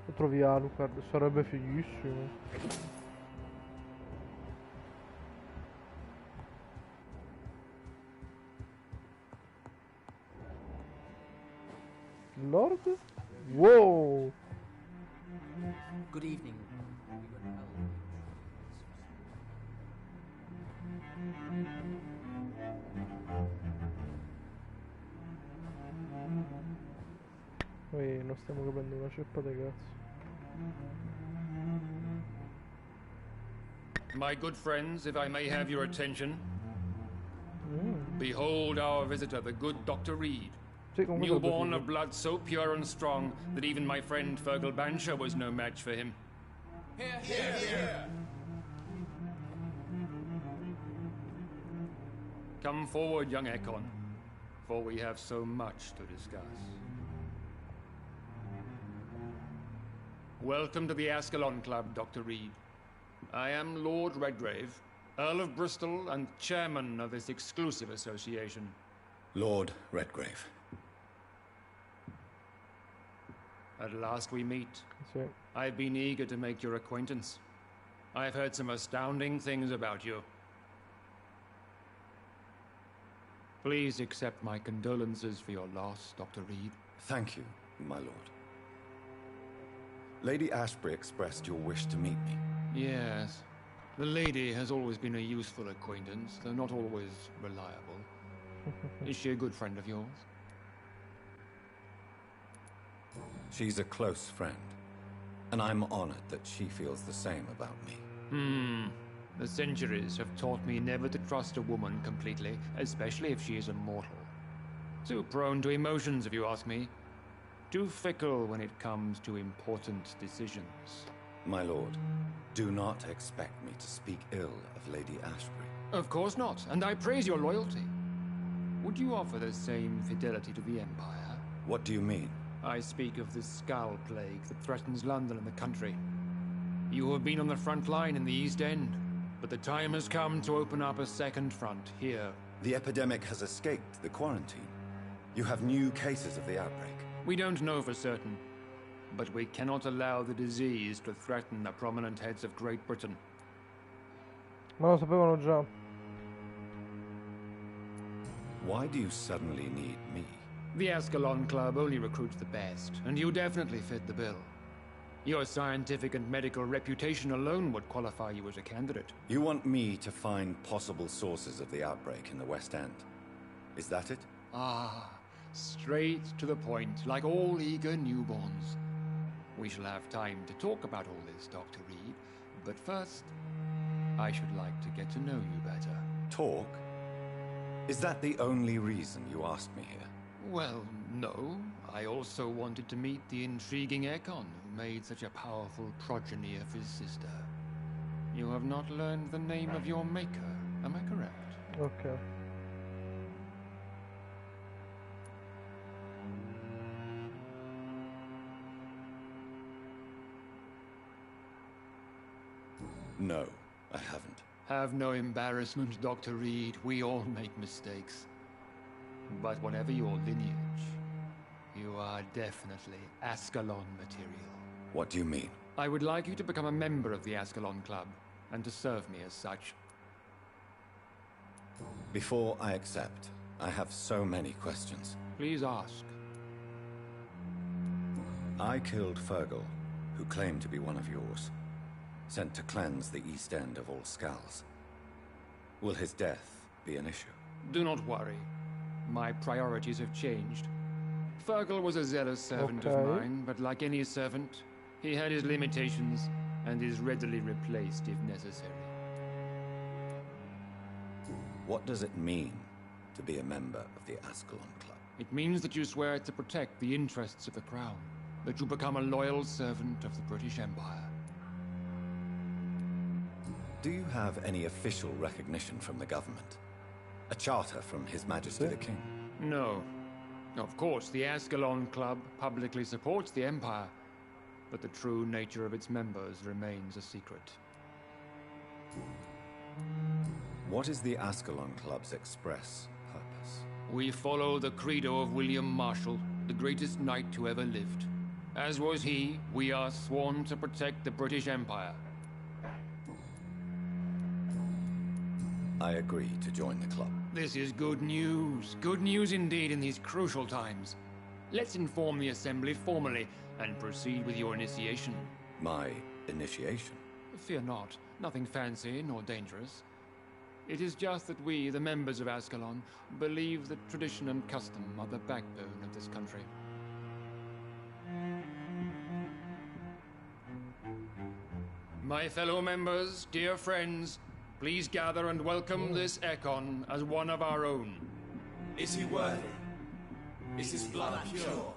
Speaker 1: Lo trovi Alucard, sarebbe fighissimo. Lord? Wow!
Speaker 12: Good evening.
Speaker 1: Noi non stiamo capendo una ceppa di cazzo.
Speaker 13: My good friends, if I may have your attention. Behold our visitor, the good Dr. Reed. Newborn of blood so pure and strong that even my friend Fergal Bancher was no match for him.
Speaker 8: Here, here, here.
Speaker 13: Come forward, young Ekon, for we have so much to discuss. Welcome to the Ascalon Club, Dr. Reed. I am Lord Redgrave, Earl of Bristol and chairman of this exclusive association.
Speaker 3: Lord Redgrave.
Speaker 13: At last we meet. I've been eager to make your acquaintance. I've heard some astounding things about you. Please accept my condolences for your loss, Dr. Reed.
Speaker 3: Thank you, my lord. Lady Ashbury expressed your wish to meet me.
Speaker 13: Yes. The lady has always been a useful acquaintance, though not always reliable. Is she a good friend of yours?
Speaker 3: She's a close friend, and I'm honored that she feels the same about me.
Speaker 13: The centuries have taught me never to trust a woman completely, especially if she is immortal. Too prone to emotions, if you ask me. Too fickle when it comes to important decisions.
Speaker 3: My lord, do not expect me to speak ill of Lady Ashbury.
Speaker 13: Of course not, and I praise your loyalty. Would you offer the same fidelity to the Empire?
Speaker 3: What do you mean?
Speaker 13: I speak of the Skull Plague that threatens London and the country. You have been on the front line in the East End, but the time has come to open up a second front here.
Speaker 3: The epidemic has escaped the quarantine. You have new cases of the outbreak.
Speaker 13: We don't know for certain, but we cannot allow the disease to threaten the prominent heads of Great Britain.
Speaker 1: Ma lo sapevano già.
Speaker 3: Why do you suddenly need me?
Speaker 13: The Ascalon Club only recruits the best, and you definitely fit the bill. Your scientific and medical reputation alone would qualify you as a candidate.
Speaker 3: You want me to find possible sources of the outbreak in the West End? Is that it?
Speaker 13: Ah, straight to the point, like all eager newborns. We shall have time to talk about all this, Dr. Reed, but first, I should like to get to know you better.
Speaker 3: Talk? Is that the only reason you asked me here?
Speaker 13: Well, no. I also wanted to meet the intriguing Ekon, who made such a powerful progeny of his sister. You have not learned the name of your maker, am I correct?
Speaker 1: Ok.
Speaker 3: No, I haven't.
Speaker 13: Have no embarrassment, Dr. Reed. We all make mistakes. But whatever your lineage, you are definitely Ascalon material.
Speaker 3: What do you mean?
Speaker 13: I would like you to become a member of the Ascalon Club, and to serve me as such.
Speaker 3: Before I accept, I have so many questions.
Speaker 13: Please ask.
Speaker 3: I killed Fergal, who claimed to be one of yours. Sent to cleanse the East End of all skulls. Will his death be an issue?
Speaker 13: Do not worry. My priorities have changed. Fergal was a zealous servant of mine, but like any servant, he had his limitations and is readily replaced if necessary.
Speaker 3: What does it mean to be a member of the Ascalon Club?
Speaker 13: It means that you swear to protect the interests of the Crown, that you become a loyal servant of the British Empire.
Speaker 3: Do you have any official recognition from the government? A charter from His Majesty the King?
Speaker 13: No. Of course, the Ascalon Club publicly supports the Empire, but the true nature of its members remains a secret.
Speaker 3: What is the Ascalon Club's express purpose?
Speaker 13: We follow the credo of William Marshall, the greatest knight who ever lived. As was he, we are sworn to protect the British Empire.
Speaker 3: I agree to join the club.
Speaker 13: This is good news. Good news indeed in these crucial times. Let's inform the Assembly formally and proceed with your initiation.
Speaker 3: My initiation?
Speaker 13: Fear not. Nothing fancy nor dangerous. It is just that we, the members of Ascalon, believe that tradition and custom are the backbone of this country. My fellow members, dear friends, please gather and welcome this Ekon as one of our own.
Speaker 8: Is he worthy? Is his blood pure?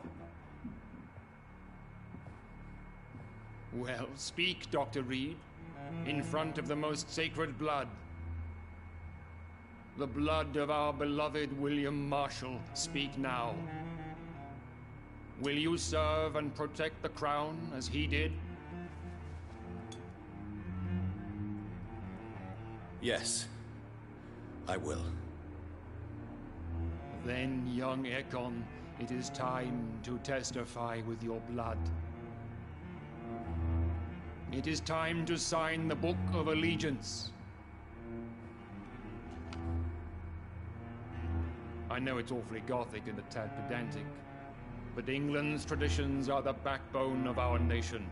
Speaker 13: Well, speak, Dr. Reed, in front of the most sacred blood. The blood of our beloved William Marshall. Speak now. Will you serve and protect the crown as he did?
Speaker 3: Yes, I will.
Speaker 13: Then, young Ekon, it is time to testify with your blood. It is time to sign the Book of Allegiance. I know it's awfully gothic and a tad pedantic, but England's traditions are the backbone of our nation.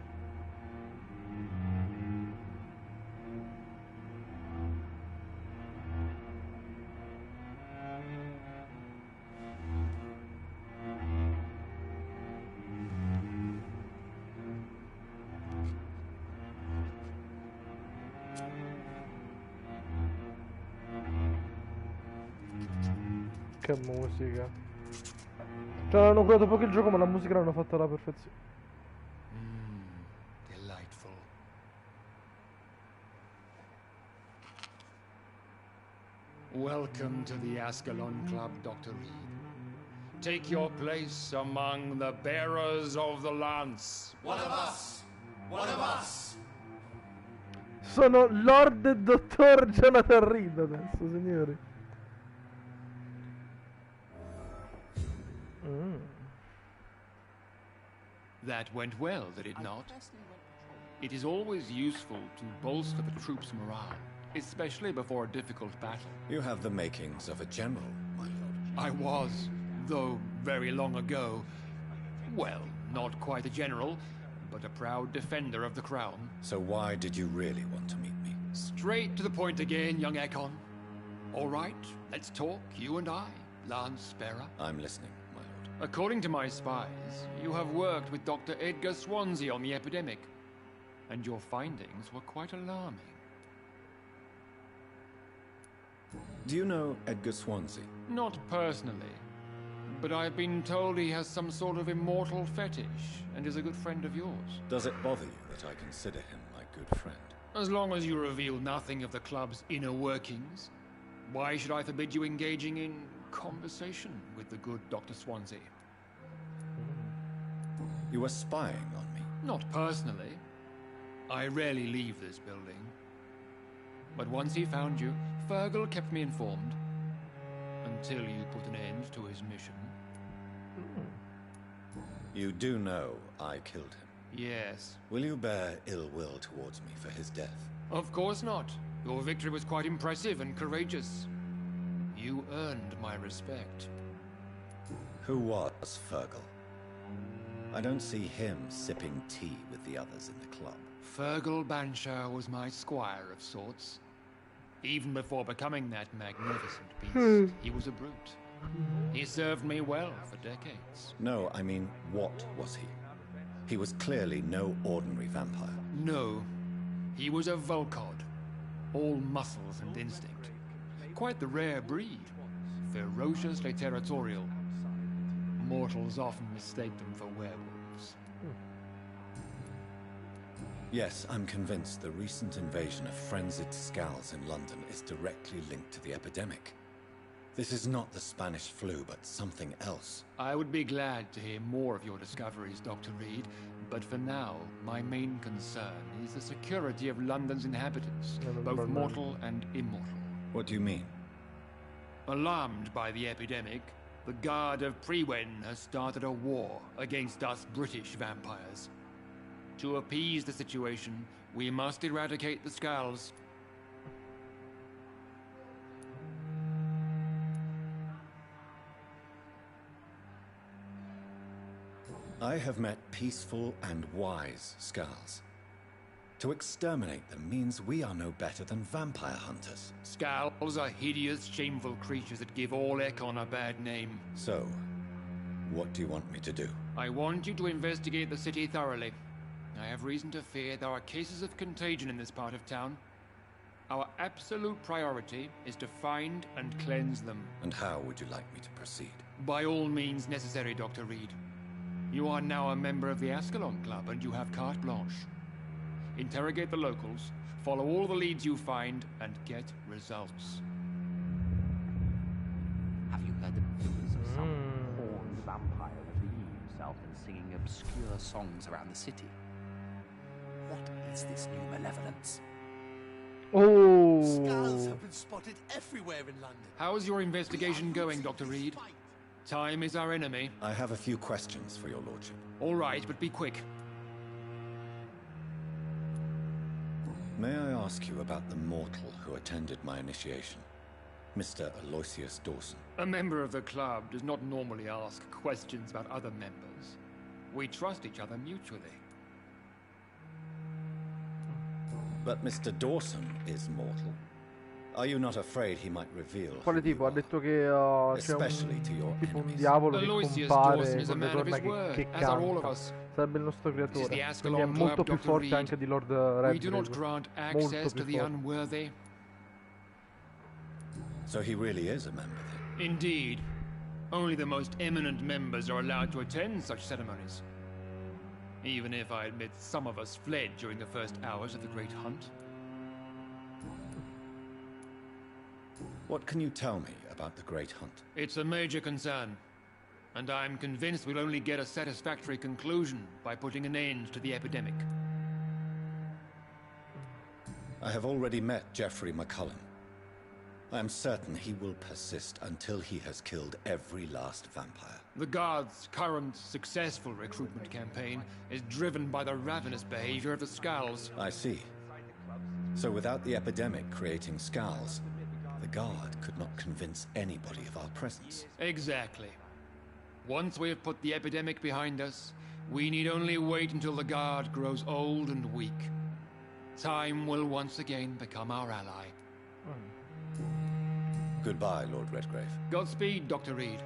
Speaker 1: Che musica. Cioè hanno curato poco il gioco ma la musica l'hanno fatta alla perfezione.
Speaker 13: Delightful. Welcome to the Ascalon Club, Dr. Reed. Take your place among the bearers of the lance.
Speaker 8: One of us! One of us!
Speaker 1: Sono Lord e Dottor Jonathan Reed adesso, signori.
Speaker 13: That went well, did it not? It is always useful to bolster the troops' morale, especially before a difficult battle.
Speaker 3: You have the makings of a general, my lord.
Speaker 13: I was, though very long ago. Well, not quite a general, but a proud defender of the crown.
Speaker 3: So why did you really want to meet me?
Speaker 13: Straight to the point again, young Ekon. All right, let's talk, you and I, Lance Sparrow.
Speaker 3: I'm listening, my lord.
Speaker 13: According to my spies, you have worked with Dr. Edgar Swansea on the epidemic, and your findings were quite alarming.
Speaker 3: Do you know Edgar Swansea?
Speaker 13: Not personally, but I've been told he has some sort of immortal fetish and is a good friend of yours.
Speaker 3: Does it bother you that I consider him my good friend?
Speaker 13: As long as you reveal nothing of the club's inner workings, why should I forbid you engaging in conversation with the good Dr. Swansea?
Speaker 3: You were spying on me?
Speaker 13: Not personally. I rarely leave this building. But once he found you, Fergal kept me informed. Until you put an end to his mission.
Speaker 3: You do know I killed him?
Speaker 13: Yes.
Speaker 3: Will you bear ill will towards me for his death?
Speaker 13: Of course not. Your victory was quite impressive and courageous. You earned my respect.
Speaker 3: Who was Fergal? I don't see him sipping tea with the others in the club.
Speaker 13: Fergal Banshire was my squire of sorts. Even before becoming that magnificent beast, he was a brute. He served me well for decades.
Speaker 3: No, I mean, what was he? He was clearly no ordinary vampire.
Speaker 13: No. He was a Volcod. All muscles and instinct. Quite the rare breed. Ferociously territorial. Mortals often mistake them for werewolves.
Speaker 3: Yes, I'm convinced the recent invasion of frenzied Skulls in London is directly linked to the epidemic. This is not the Spanish flu, but something else.
Speaker 13: I would be glad to hear more of your discoveries, Dr. Reed, but for now, my main concern is the security of London's inhabitants, both mortal and immortal.
Speaker 3: What do you mean?
Speaker 13: Alarmed by the epidemic, the Guard of Prewen has started a war against us British vampires. To appease the situation, we must eradicate the Skulls.
Speaker 3: I have met peaceful and wise Skulls. To exterminate them means we are no better than vampire hunters.
Speaker 13: Skulls are hideous, shameful creatures that give all Ekon a bad name.
Speaker 3: So, what do you want me to do?
Speaker 13: I want you to investigate the city thoroughly. I have reason to fear there are cases of contagion in this part of town. Our absolute priority is to find and cleanse them.
Speaker 3: And how would you like me to proceed?
Speaker 13: By all means necessary, Dr. Reed. You are now a member of the Ascalon Club and you have carte blanche. Interrogate the locals, follow all the leads you find, and get results.
Speaker 14: Have you heard the rumors of some horned vampire revealing himself and singing obscure songs around the city? What is this new malevolence?
Speaker 1: Oh!
Speaker 8: Skulls have been spotted everywhere in London.
Speaker 13: How's your investigation going, Dr. Reed? Time is our enemy.
Speaker 3: I have a few questions for your lordship.
Speaker 13: All right, but be quick.
Speaker 3: May I ask you about the mortal who attended my initiation? Mr. Aloysius Dawson.
Speaker 13: A member of the club does not normally ask questions about other members. We trust each other mutually.
Speaker 3: But Mr. Dawson is mortal. Are you not afraid he might reveal?
Speaker 1: Quale tipo? Ha detto che c'è un diavolo che compare quando torna che canta. Sarebbe il nostro creatore. Quindi è molto più forte anche di Lord Redgrave. Molto più forte.
Speaker 3: So he really is a member then?
Speaker 13: Indeed. Only the most eminent members are allowed to attend such ceremonies. Even if I admit some of us fled during the first hours of the Great Hunt.
Speaker 3: What can you tell me about the Great Hunt?
Speaker 13: It's a major concern, and I'm convinced we'll only get a satisfactory conclusion by putting an end to the epidemic.
Speaker 3: I have already met Geoffrey McCullum. I am certain he will persist until he has killed every last vampire.
Speaker 13: The Guard's current successful recruitment campaign is driven by the ravenous behavior of the Skulls.
Speaker 3: I see. So without the epidemic creating Skulls, the Guard could not convince anybody of our presence.
Speaker 13: Exactly. Once we have put the epidemic behind us, we need only wait until the Guard grows old and weak. Time will once again become our ally.
Speaker 3: Goodbye, Lord Redgrave.
Speaker 13: Godspeed, Dr. Reed.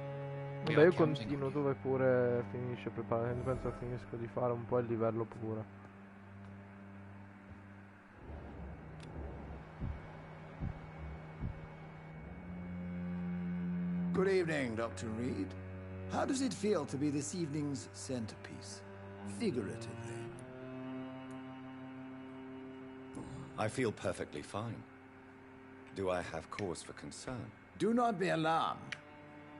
Speaker 1: Vabbè, io continuo dove pure finisce preparando. Penso finisco di fare un po' il livello pure.
Speaker 15: Good evening, Dr. Reed. How does it feel to be this evening's centerpiece? Figuratively.
Speaker 3: I feel perfectly fine. Do I have cause for concern?
Speaker 15: Do not be alarmed.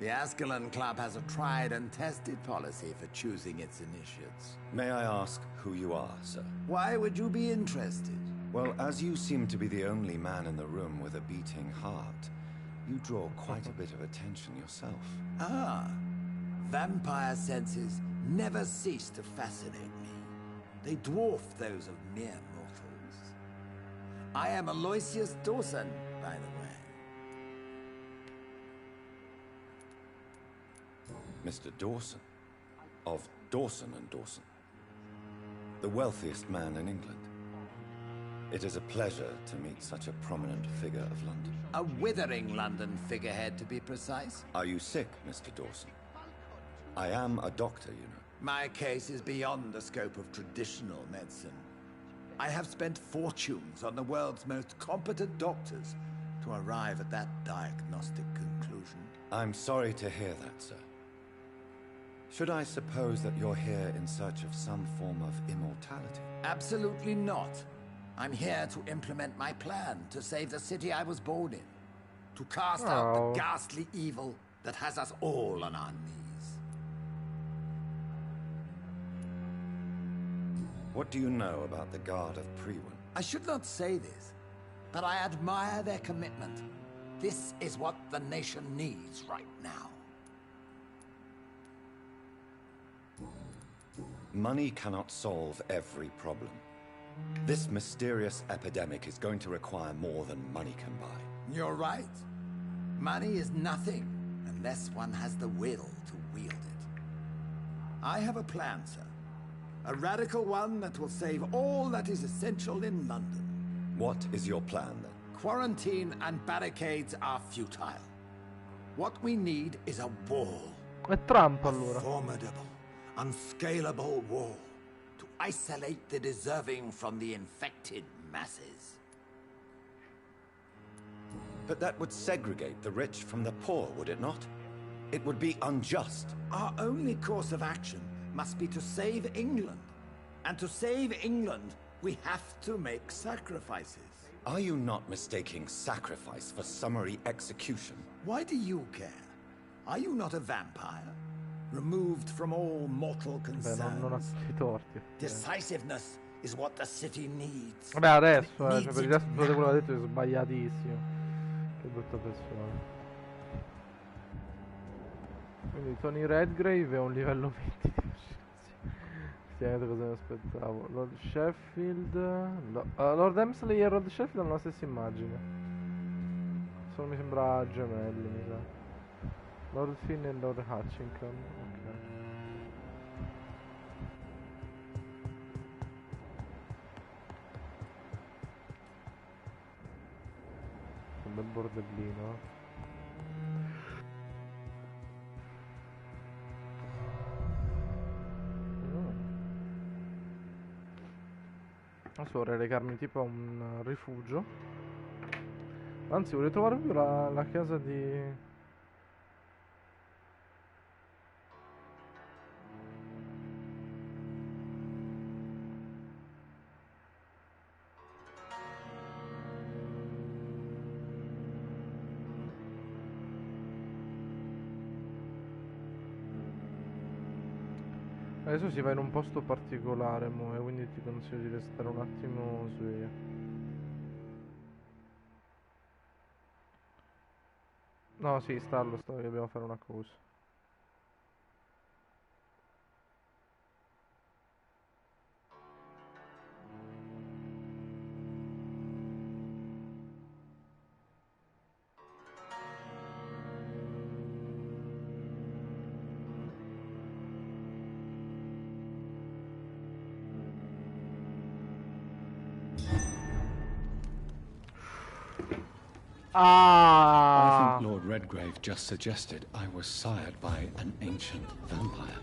Speaker 15: The Ascalon Club has a tried and tested policy for choosing its initiates.
Speaker 3: May I ask who you are, sir?
Speaker 15: Why would you be interested?
Speaker 3: Well, as you seem to be the only man in the room with a beating heart, you draw quite a bit of attention yourself.
Speaker 15: Ah, vampire senses never cease to fascinate me. They dwarf those of mere mortals. I am Aloysius Dawson, by the way.
Speaker 3: Mr. Dawson, of Dawson and Dawson, the wealthiest man in England. It is a pleasure to meet such a prominent figure of London.
Speaker 15: A withering London figurehead, to be precise.
Speaker 3: Are you sick, Mr. Dawson? I am a doctor, you know.
Speaker 15: My case is beyond the scope of traditional medicine. I have spent fortunes on the world's most competent doctors to arrive at that diagnostic conclusion.
Speaker 3: I'm sorry to hear that, sir. Should I suppose that you're here in search of some form of immortality?
Speaker 15: Absolutely not. I'm here to implement my plan to save the city I was born in. To cast out the ghastly evil that has us all on our knees.
Speaker 3: What do you know about the Guard of Priwen?
Speaker 15: I should not say this, but I admire their commitment. This is what the nation needs right now.
Speaker 3: Money cannot solve every problem. This mysterious epidemic is going to require more than money can buy.
Speaker 15: You're right. Money is nothing unless one has the will to wield it. I have a plan, sir. A radical one that will save all that is essential in London.
Speaker 3: What is your plan, then?
Speaker 15: Quarantine and barricades are futile. What we need is a wall.
Speaker 1: È Trump, allora.
Speaker 15: A formidable, unscalable wall to isolate the deserving from the infected masses.
Speaker 3: But that would segregate the rich from the poor, would it not? It would be unjust.
Speaker 15: Our only course of action must be to save England. And to save England, we have to make sacrifices.
Speaker 3: Are you not mistaking sacrifice for summary execution?
Speaker 15: Why do you care? Are you not a vampire? Removed from all mortal concerns.
Speaker 1: Beh, non ha tutti i torti.
Speaker 15: Decisiveness is what the city needs.
Speaker 1: Vabbè, adesso, cioè, per il resto quello che ha detto è sbagliatissimo. Che brutta persona. Quindi Tony Redgrave è un livello 20 di effettivamente cosa mi aspettavo. Lord Sheffield, Lord Emsley e Lord Sheffield hanno la stessa immagine. Solo mi sembra gemelli, mi sa. Lord Finn e Lord Hutchinson. Ok. Un bel bordellino. Adesso vorrei recarmi tipo a un rifugio. Anzi, vorrei trovare più la casa di... Adesso si va in un posto particolare, mo, e quindi ti consiglio di restare un attimo sveglio. No, sì, stallo, dobbiamo fare una cosa.
Speaker 3: I think Lord Redgrave just suggested I was sired by an ancient vampire.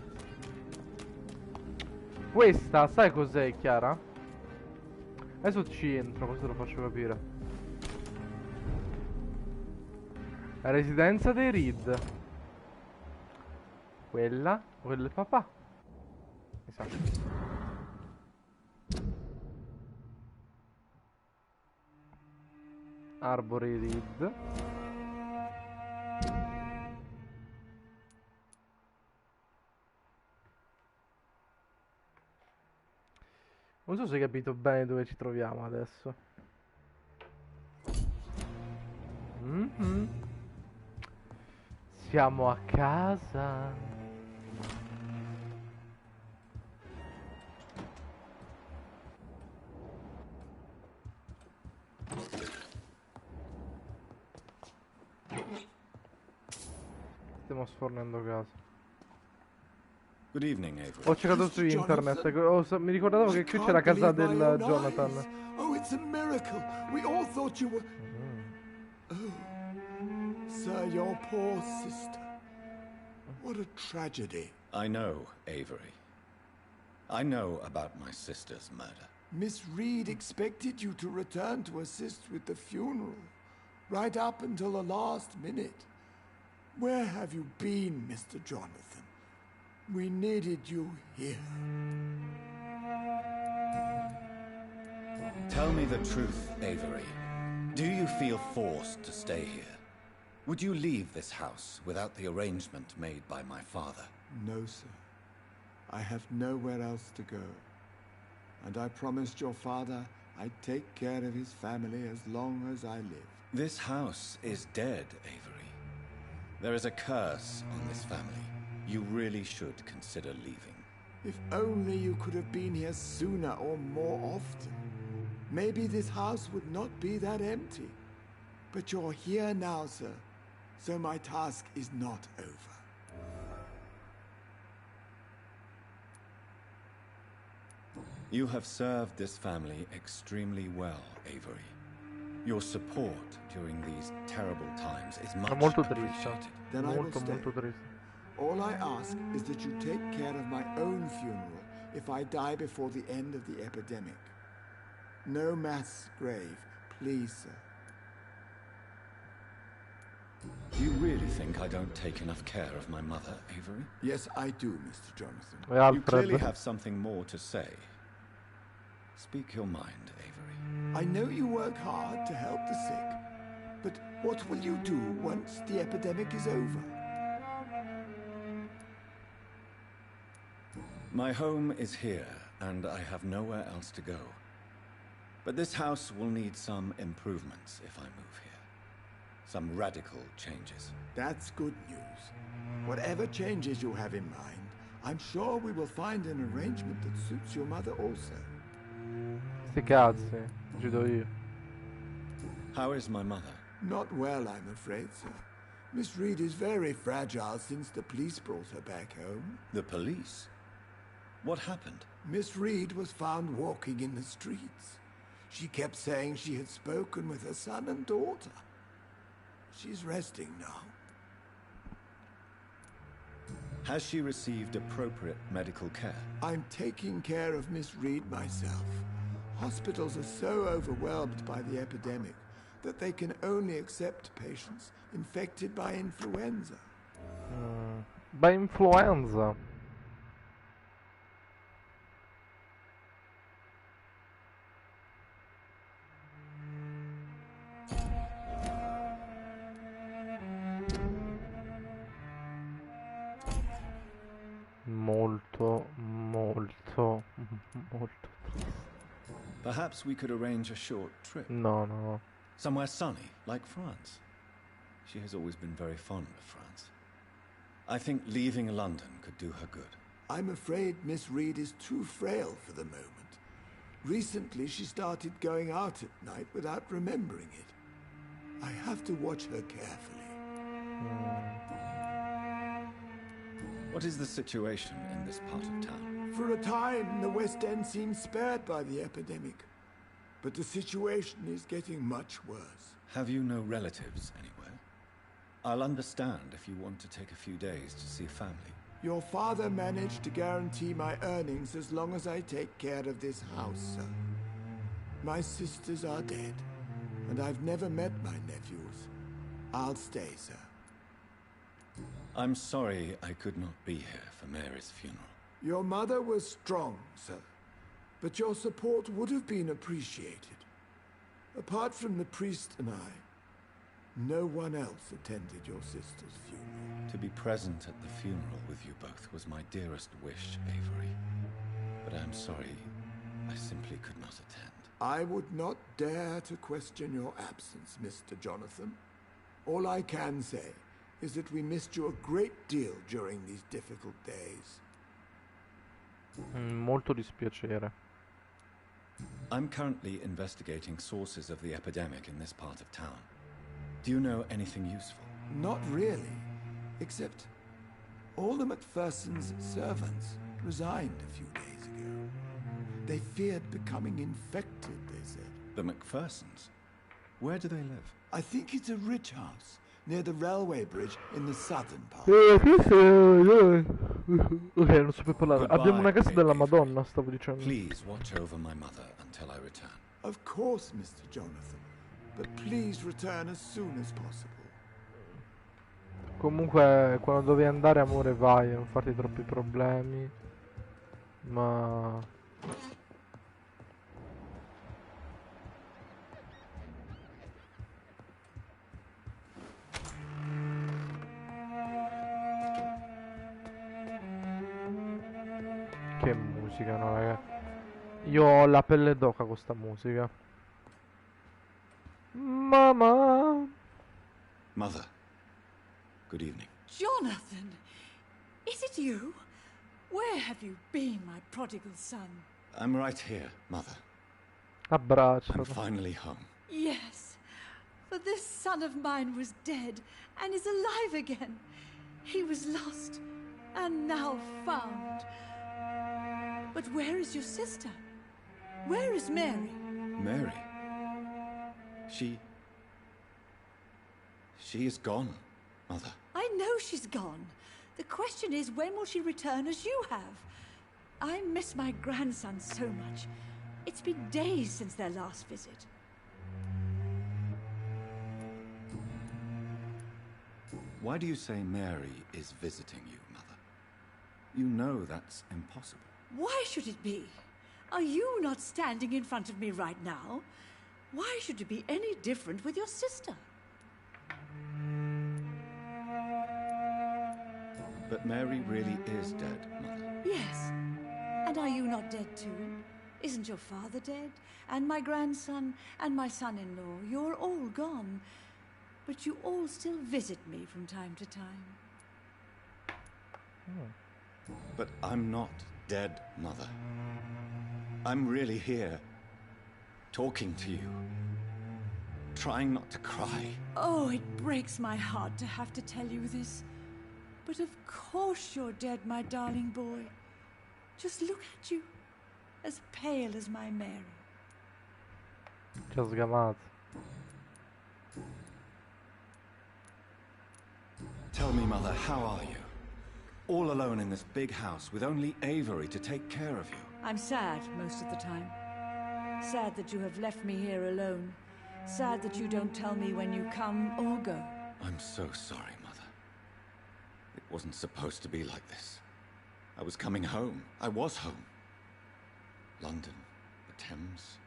Speaker 1: Questa, sai cos'è, Chiara? Adesso ci entro, così te lo faccio capire. La residenza dei Reed. Quella è il papà. Esatto. Arbore Reed. Non so se hai capito bene dove ci troviamo adesso. Siamo a casa. Stiamo sfornendo casa.
Speaker 3: Good evening, Avery.
Speaker 1: Ho cercato su internet, mi ricordavo che qui c'era casa del Jonathan.
Speaker 15: Oh, it's a miracle. We all thought you were... Oh, sir, your poor sister. What a tragedy.
Speaker 3: I know, Avery. I know about my sister's murder.
Speaker 15: Miss Reed expected you to return to assist with the funeral, right up until the last minute. Where have you been, Mr. Jonathan? We needed you here.
Speaker 3: Tell me the truth, Avery. Do you feel forced to stay here? Would you leave this house without the arrangement made by my father?
Speaker 15: No, sir. I have nowhere else to go. And I promised your father I'd take care of his family as long as I live.
Speaker 3: This house is dead, Avery. There is a curse on this family. You really should consider leaving.
Speaker 15: If only you could have been here sooner or more often. Maybe this house would not be that empty. But you're here now, sir. So my task is not over.
Speaker 3: You have served this family extremely well, Avery. Your support during these terrible times is much appreciated.
Speaker 15: Then I will stay. All I ask is that you take care of my own funeral if I die before the end of the epidemic. No mass grave, please, sir.
Speaker 3: Do you really think I don't take enough care of my mother, Avery?
Speaker 15: Yes, I do, Mr. Jonathan.
Speaker 3: You clearly have something more to say. Speak your mind, Avery.
Speaker 15: I know you work hard to help the sick, but what will you do once the epidemic is over?
Speaker 3: My home is here, and I have nowhere else to go. But this house will need some improvements if I move here. Some radical changes.
Speaker 15: That's good news. Whatever changes you have in mind, I'm sure we will find an arrangement that suits your mother also.
Speaker 1: Sti cazzi, decido io.
Speaker 3: How is my mother?
Speaker 15: Not well, I'm afraid, sir. Miss Reed is very fragile since the police brought her back home.
Speaker 3: The police? What happened?
Speaker 15: Miss Reed was found walking in the streets. She kept saying she had spoken with her son and daughter. She's resting now.
Speaker 3: Has she received appropriate medical care?
Speaker 15: I'm taking care of Miss Reed myself. Hospitals are so overwhelmed by the epidemic that they can only accept patients infected by influenza.
Speaker 1: By influenza? Molto triste.
Speaker 3: Perhaps we could arrange a short trip.
Speaker 1: No.
Speaker 3: Somewhere sunny, like France. She has always been very fond of France. I think leaving London could do her good.
Speaker 15: I'm afraid Miss Reed is too frail for the moment. Recently, she started going out at night without remembering it. I have to watch her carefully.
Speaker 3: What is the situation in this part of town?
Speaker 15: For a time, the West End seemed spared by the epidemic. But the situation is getting much worse.
Speaker 3: Have you no relatives anywhere? I'll understand if you want to take a few days to see family.
Speaker 15: Your father managed to guarantee my earnings as long as I take care of this house, sir. My sisters are dead, and I've never met my nephews. I'll stay, sir.
Speaker 3: I'm sorry I could not be here for Mary's funeral.
Speaker 15: Your mother was strong, sir, but your support would have been appreciated. Apart from the priest and I, no one else attended your sister's funeral.
Speaker 3: To be present at the funeral with you both was my dearest wish, Avery. But I'm sorry, I simply could not attend.
Speaker 15: I would not dare to question your absence, Mr. Jonathan. All I can say is that we missed you a great deal during these difficult days.
Speaker 1: Molto dispiacere.
Speaker 3: I'm currently investigating sources of the epidemic in this part of town. Do you know anything useful?
Speaker 15: Not really, except all the Macphersons' servants resigned a few days ago. They feared becoming infected, they said.
Speaker 3: The Macphersons? Where do they live?
Speaker 15: I think it's a rich house near the railway bridge in the southern part.
Speaker 1: Ok, non so più parlare. Abbiamo una casa della Madonna, stavo dicendo.
Speaker 3: Please watch over my mother until I return.
Speaker 15: Of course, Mr. Jonathan. But please return as soon as possible.
Speaker 1: Comunque, quando devi andare, amore, vai, non farti troppi problemi. Ma... Che musica, no, raga. Io ho la pelle d'oca con sta musica. Mama.
Speaker 3: Mother, good evening.
Speaker 16: Jonathan! Is it you? Where have you been, my prodigal son?
Speaker 3: I'm right here, Mother.
Speaker 1: Abbraccio.
Speaker 3: I'm finally home.
Speaker 16: Yes, for this son of mine was dead and is alive again. He was lost and now found. But where is your sister? Where is Mary?
Speaker 3: Mary? She is gone, Mother.
Speaker 16: I know she's gone. The question is, when will she return as you have? I miss my grandson so much. It's been days since their last visit.
Speaker 3: Why do you say Mary is visiting you, Mother? You know that's impossible.
Speaker 16: Why should it be? Are you not standing in front of me right now? Why should it be any different with your sister?
Speaker 3: But Mary really is dead, Mother.
Speaker 16: Yes. And are you not dead too? Isn't your father dead? And my grandson? And my son-in-law? You're all gone. But you all still visit me from time to time.
Speaker 3: But I'm not dead, Mother. I'm really here, talking to you, trying not to cry.
Speaker 16: Oh, it breaks my heart to have to tell you this. But of course you're dead, my darling boy. Just look at you, as pale as my Mary.
Speaker 1: Just sgamato.
Speaker 3: Tell me, Mother, how are you? All alone in this big house with only Avery to take care of you.
Speaker 16: I'm sad most of the time. Sad that you have left me here alone. Sad that you don't tell me when you come or go.
Speaker 3: I'm so sorry, Mother. It wasn't supposed to be like this. I was coming home. I was home. London, the Thames,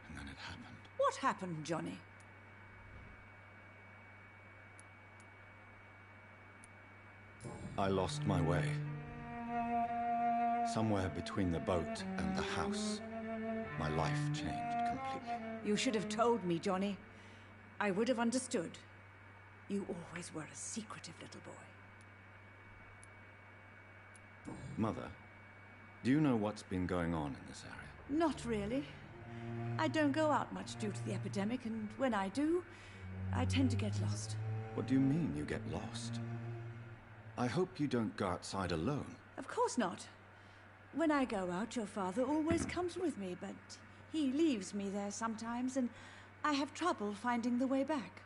Speaker 3: and then it happened.
Speaker 16: What happened, Johnny?
Speaker 3: I lost my way. Somewhere between the boat and the house, my life changed completely.
Speaker 16: You should have told me, Johnny. I would have understood. You always were a secretive little boy.
Speaker 3: Mother, do you know what's been going on in this area?
Speaker 16: Not really. I don't go out much due to the epidemic, and when I do, I tend to get lost.
Speaker 3: What do you mean you get lost? I hope you don't go outside alone.
Speaker 16: Of course not. When I go out, your father always comes with me, but he leaves me there sometimes, and I have trouble finding the way back.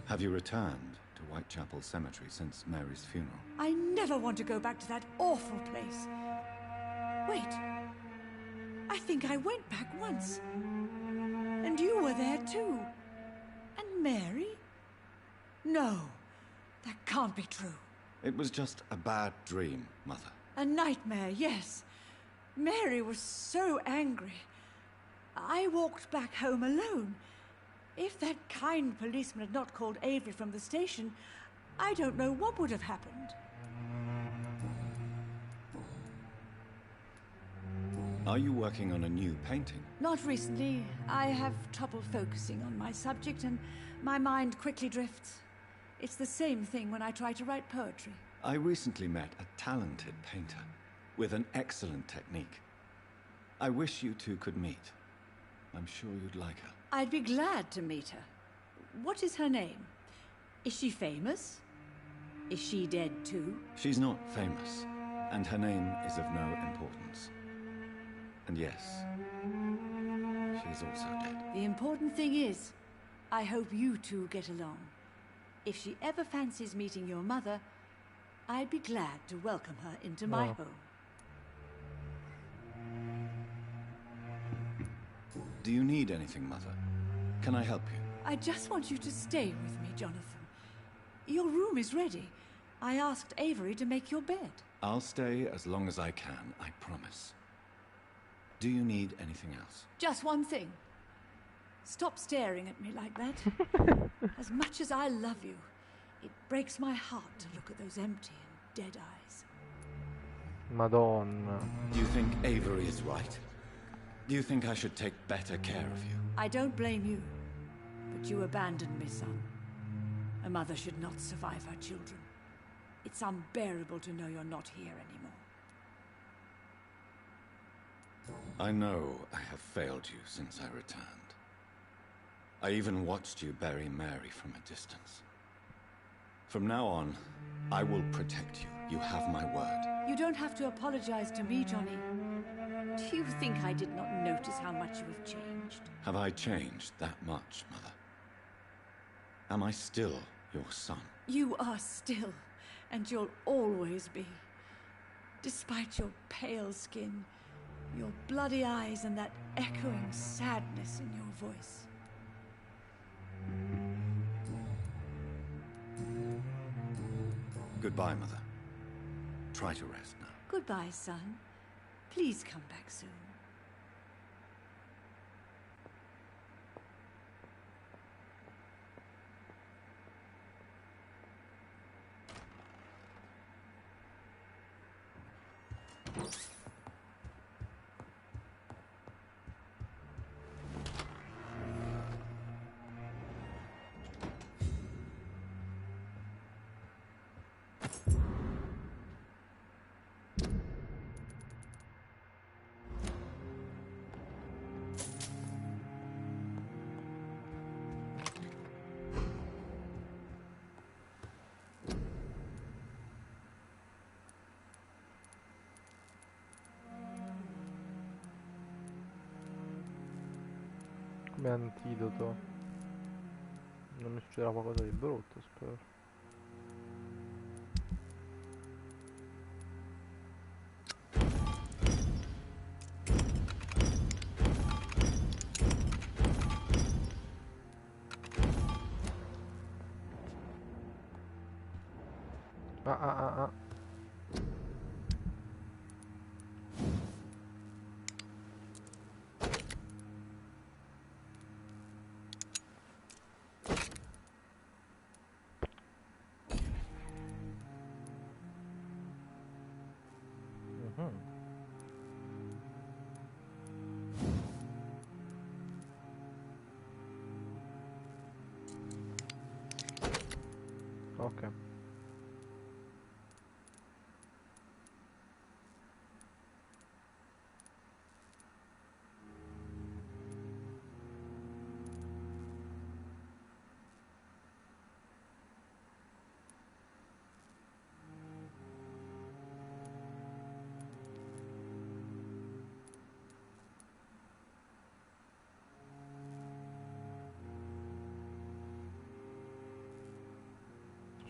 Speaker 3: Have you returned to Whitechapel Cemetery since Mary's funeral?
Speaker 16: I never want to go back to that awful place. Wait. I think I went back once. And you were there too. And Mary? No, that can't be true.
Speaker 3: It was just a bad dream, Mother.
Speaker 16: A nightmare, yes. Mary was so angry. I walked back home alone. If that kind policeman had not called Avery from the station, I don't know what would have happened.
Speaker 3: Are you working on a new painting?
Speaker 16: Not recently. I have trouble focusing on my subject, and my mind quickly drifts. It's the same thing when I try to write poetry.
Speaker 3: I recently met a talented painter with an excellent technique. I wish you two could meet. I'm sure you'd like her.
Speaker 16: I'd be glad to meet her. What is her name? Is she famous? Is she dead too?
Speaker 3: She's not famous, and her name is of no importance. And yes, she's also dead.
Speaker 16: The important thing is, I hope you two get along. If she ever fancies meeting your mother, I'd be glad to welcome her into my home.
Speaker 3: Do you need anything, Mother? Can I help you?
Speaker 16: I just want you to stay with me, Jonathan. Your room is ready. I asked Avery to make your bed.
Speaker 3: I'll stay as long as I can, I promise. Do you need anything else?
Speaker 16: Just one thing. Stop staring at me like that. As much as I love you, it breaks my heart to look at those empty and dead eyes.
Speaker 1: Madonna.
Speaker 3: Do you think Avery is right? Do you think I should take better care of you?
Speaker 16: I don't blame you, but you abandoned me, son. A mother should not survive her children. It's unbearable to know you're not here anymore.
Speaker 3: I know I have failed you since I returned. I even watched you bury Mary from a distance. From now on, I will protect you. You have my word.
Speaker 16: You don't have to apologize to me, Johnny. Do you think I did not notice how much you have changed?
Speaker 3: Have I changed that much, Mother? Am I still your son?
Speaker 16: You are still, and you'll always be. Despite your pale skin, your bloody eyes, and that echoing sadness in your voice.
Speaker 3: Goodbye, Mother. Try to rest now.
Speaker 16: Goodbye, son. Please come back soon.
Speaker 1: Come antidoto. Non mi succederà qualcosa di brutto, spero. Ah.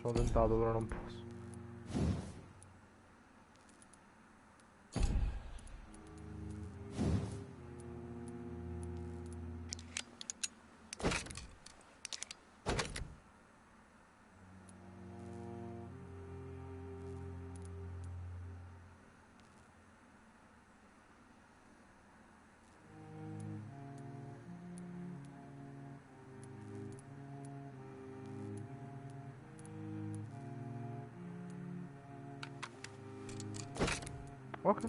Speaker 1: Sono tentato, però non posso. Ok.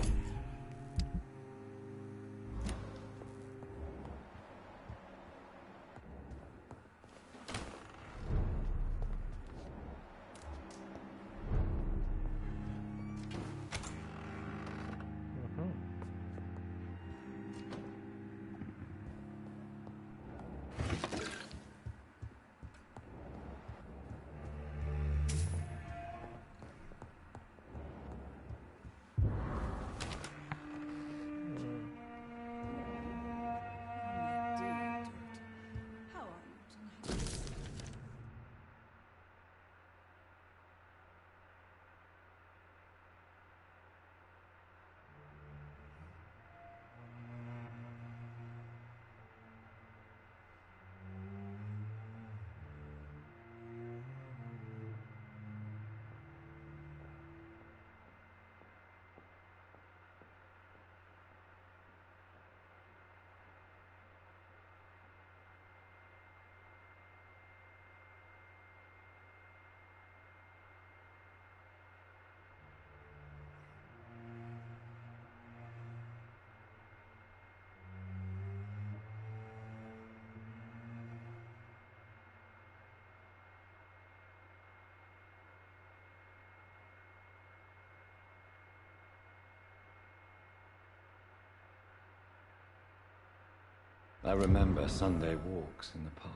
Speaker 3: I remember Sunday walks in the park.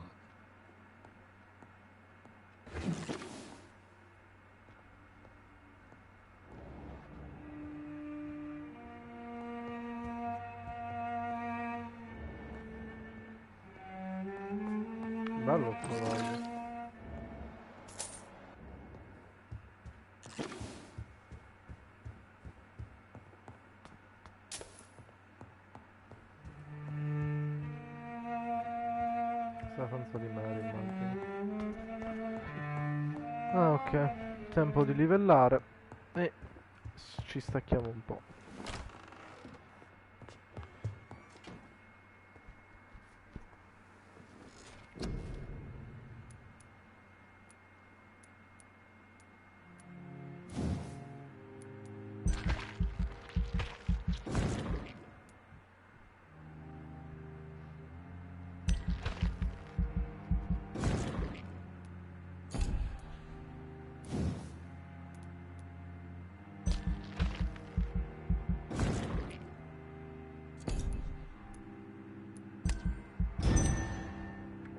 Speaker 1: Bello trovarlo. Stanza di Mary, immagino. Ah, ok. Tempo di livellare e ci stacchiamo un po'.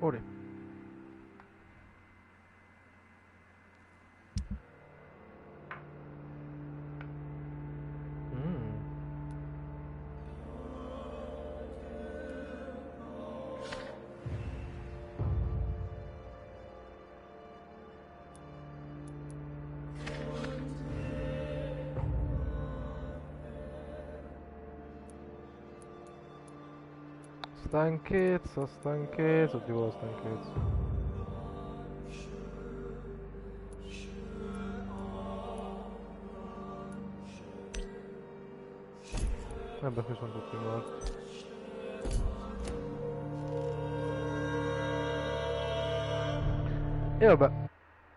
Speaker 1: Ora. Stanchezza, stanchezza, tipo la stanchezza. Vabbè, qui sono tutti morti. E vabbè,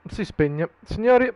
Speaker 1: si spegne. Signori,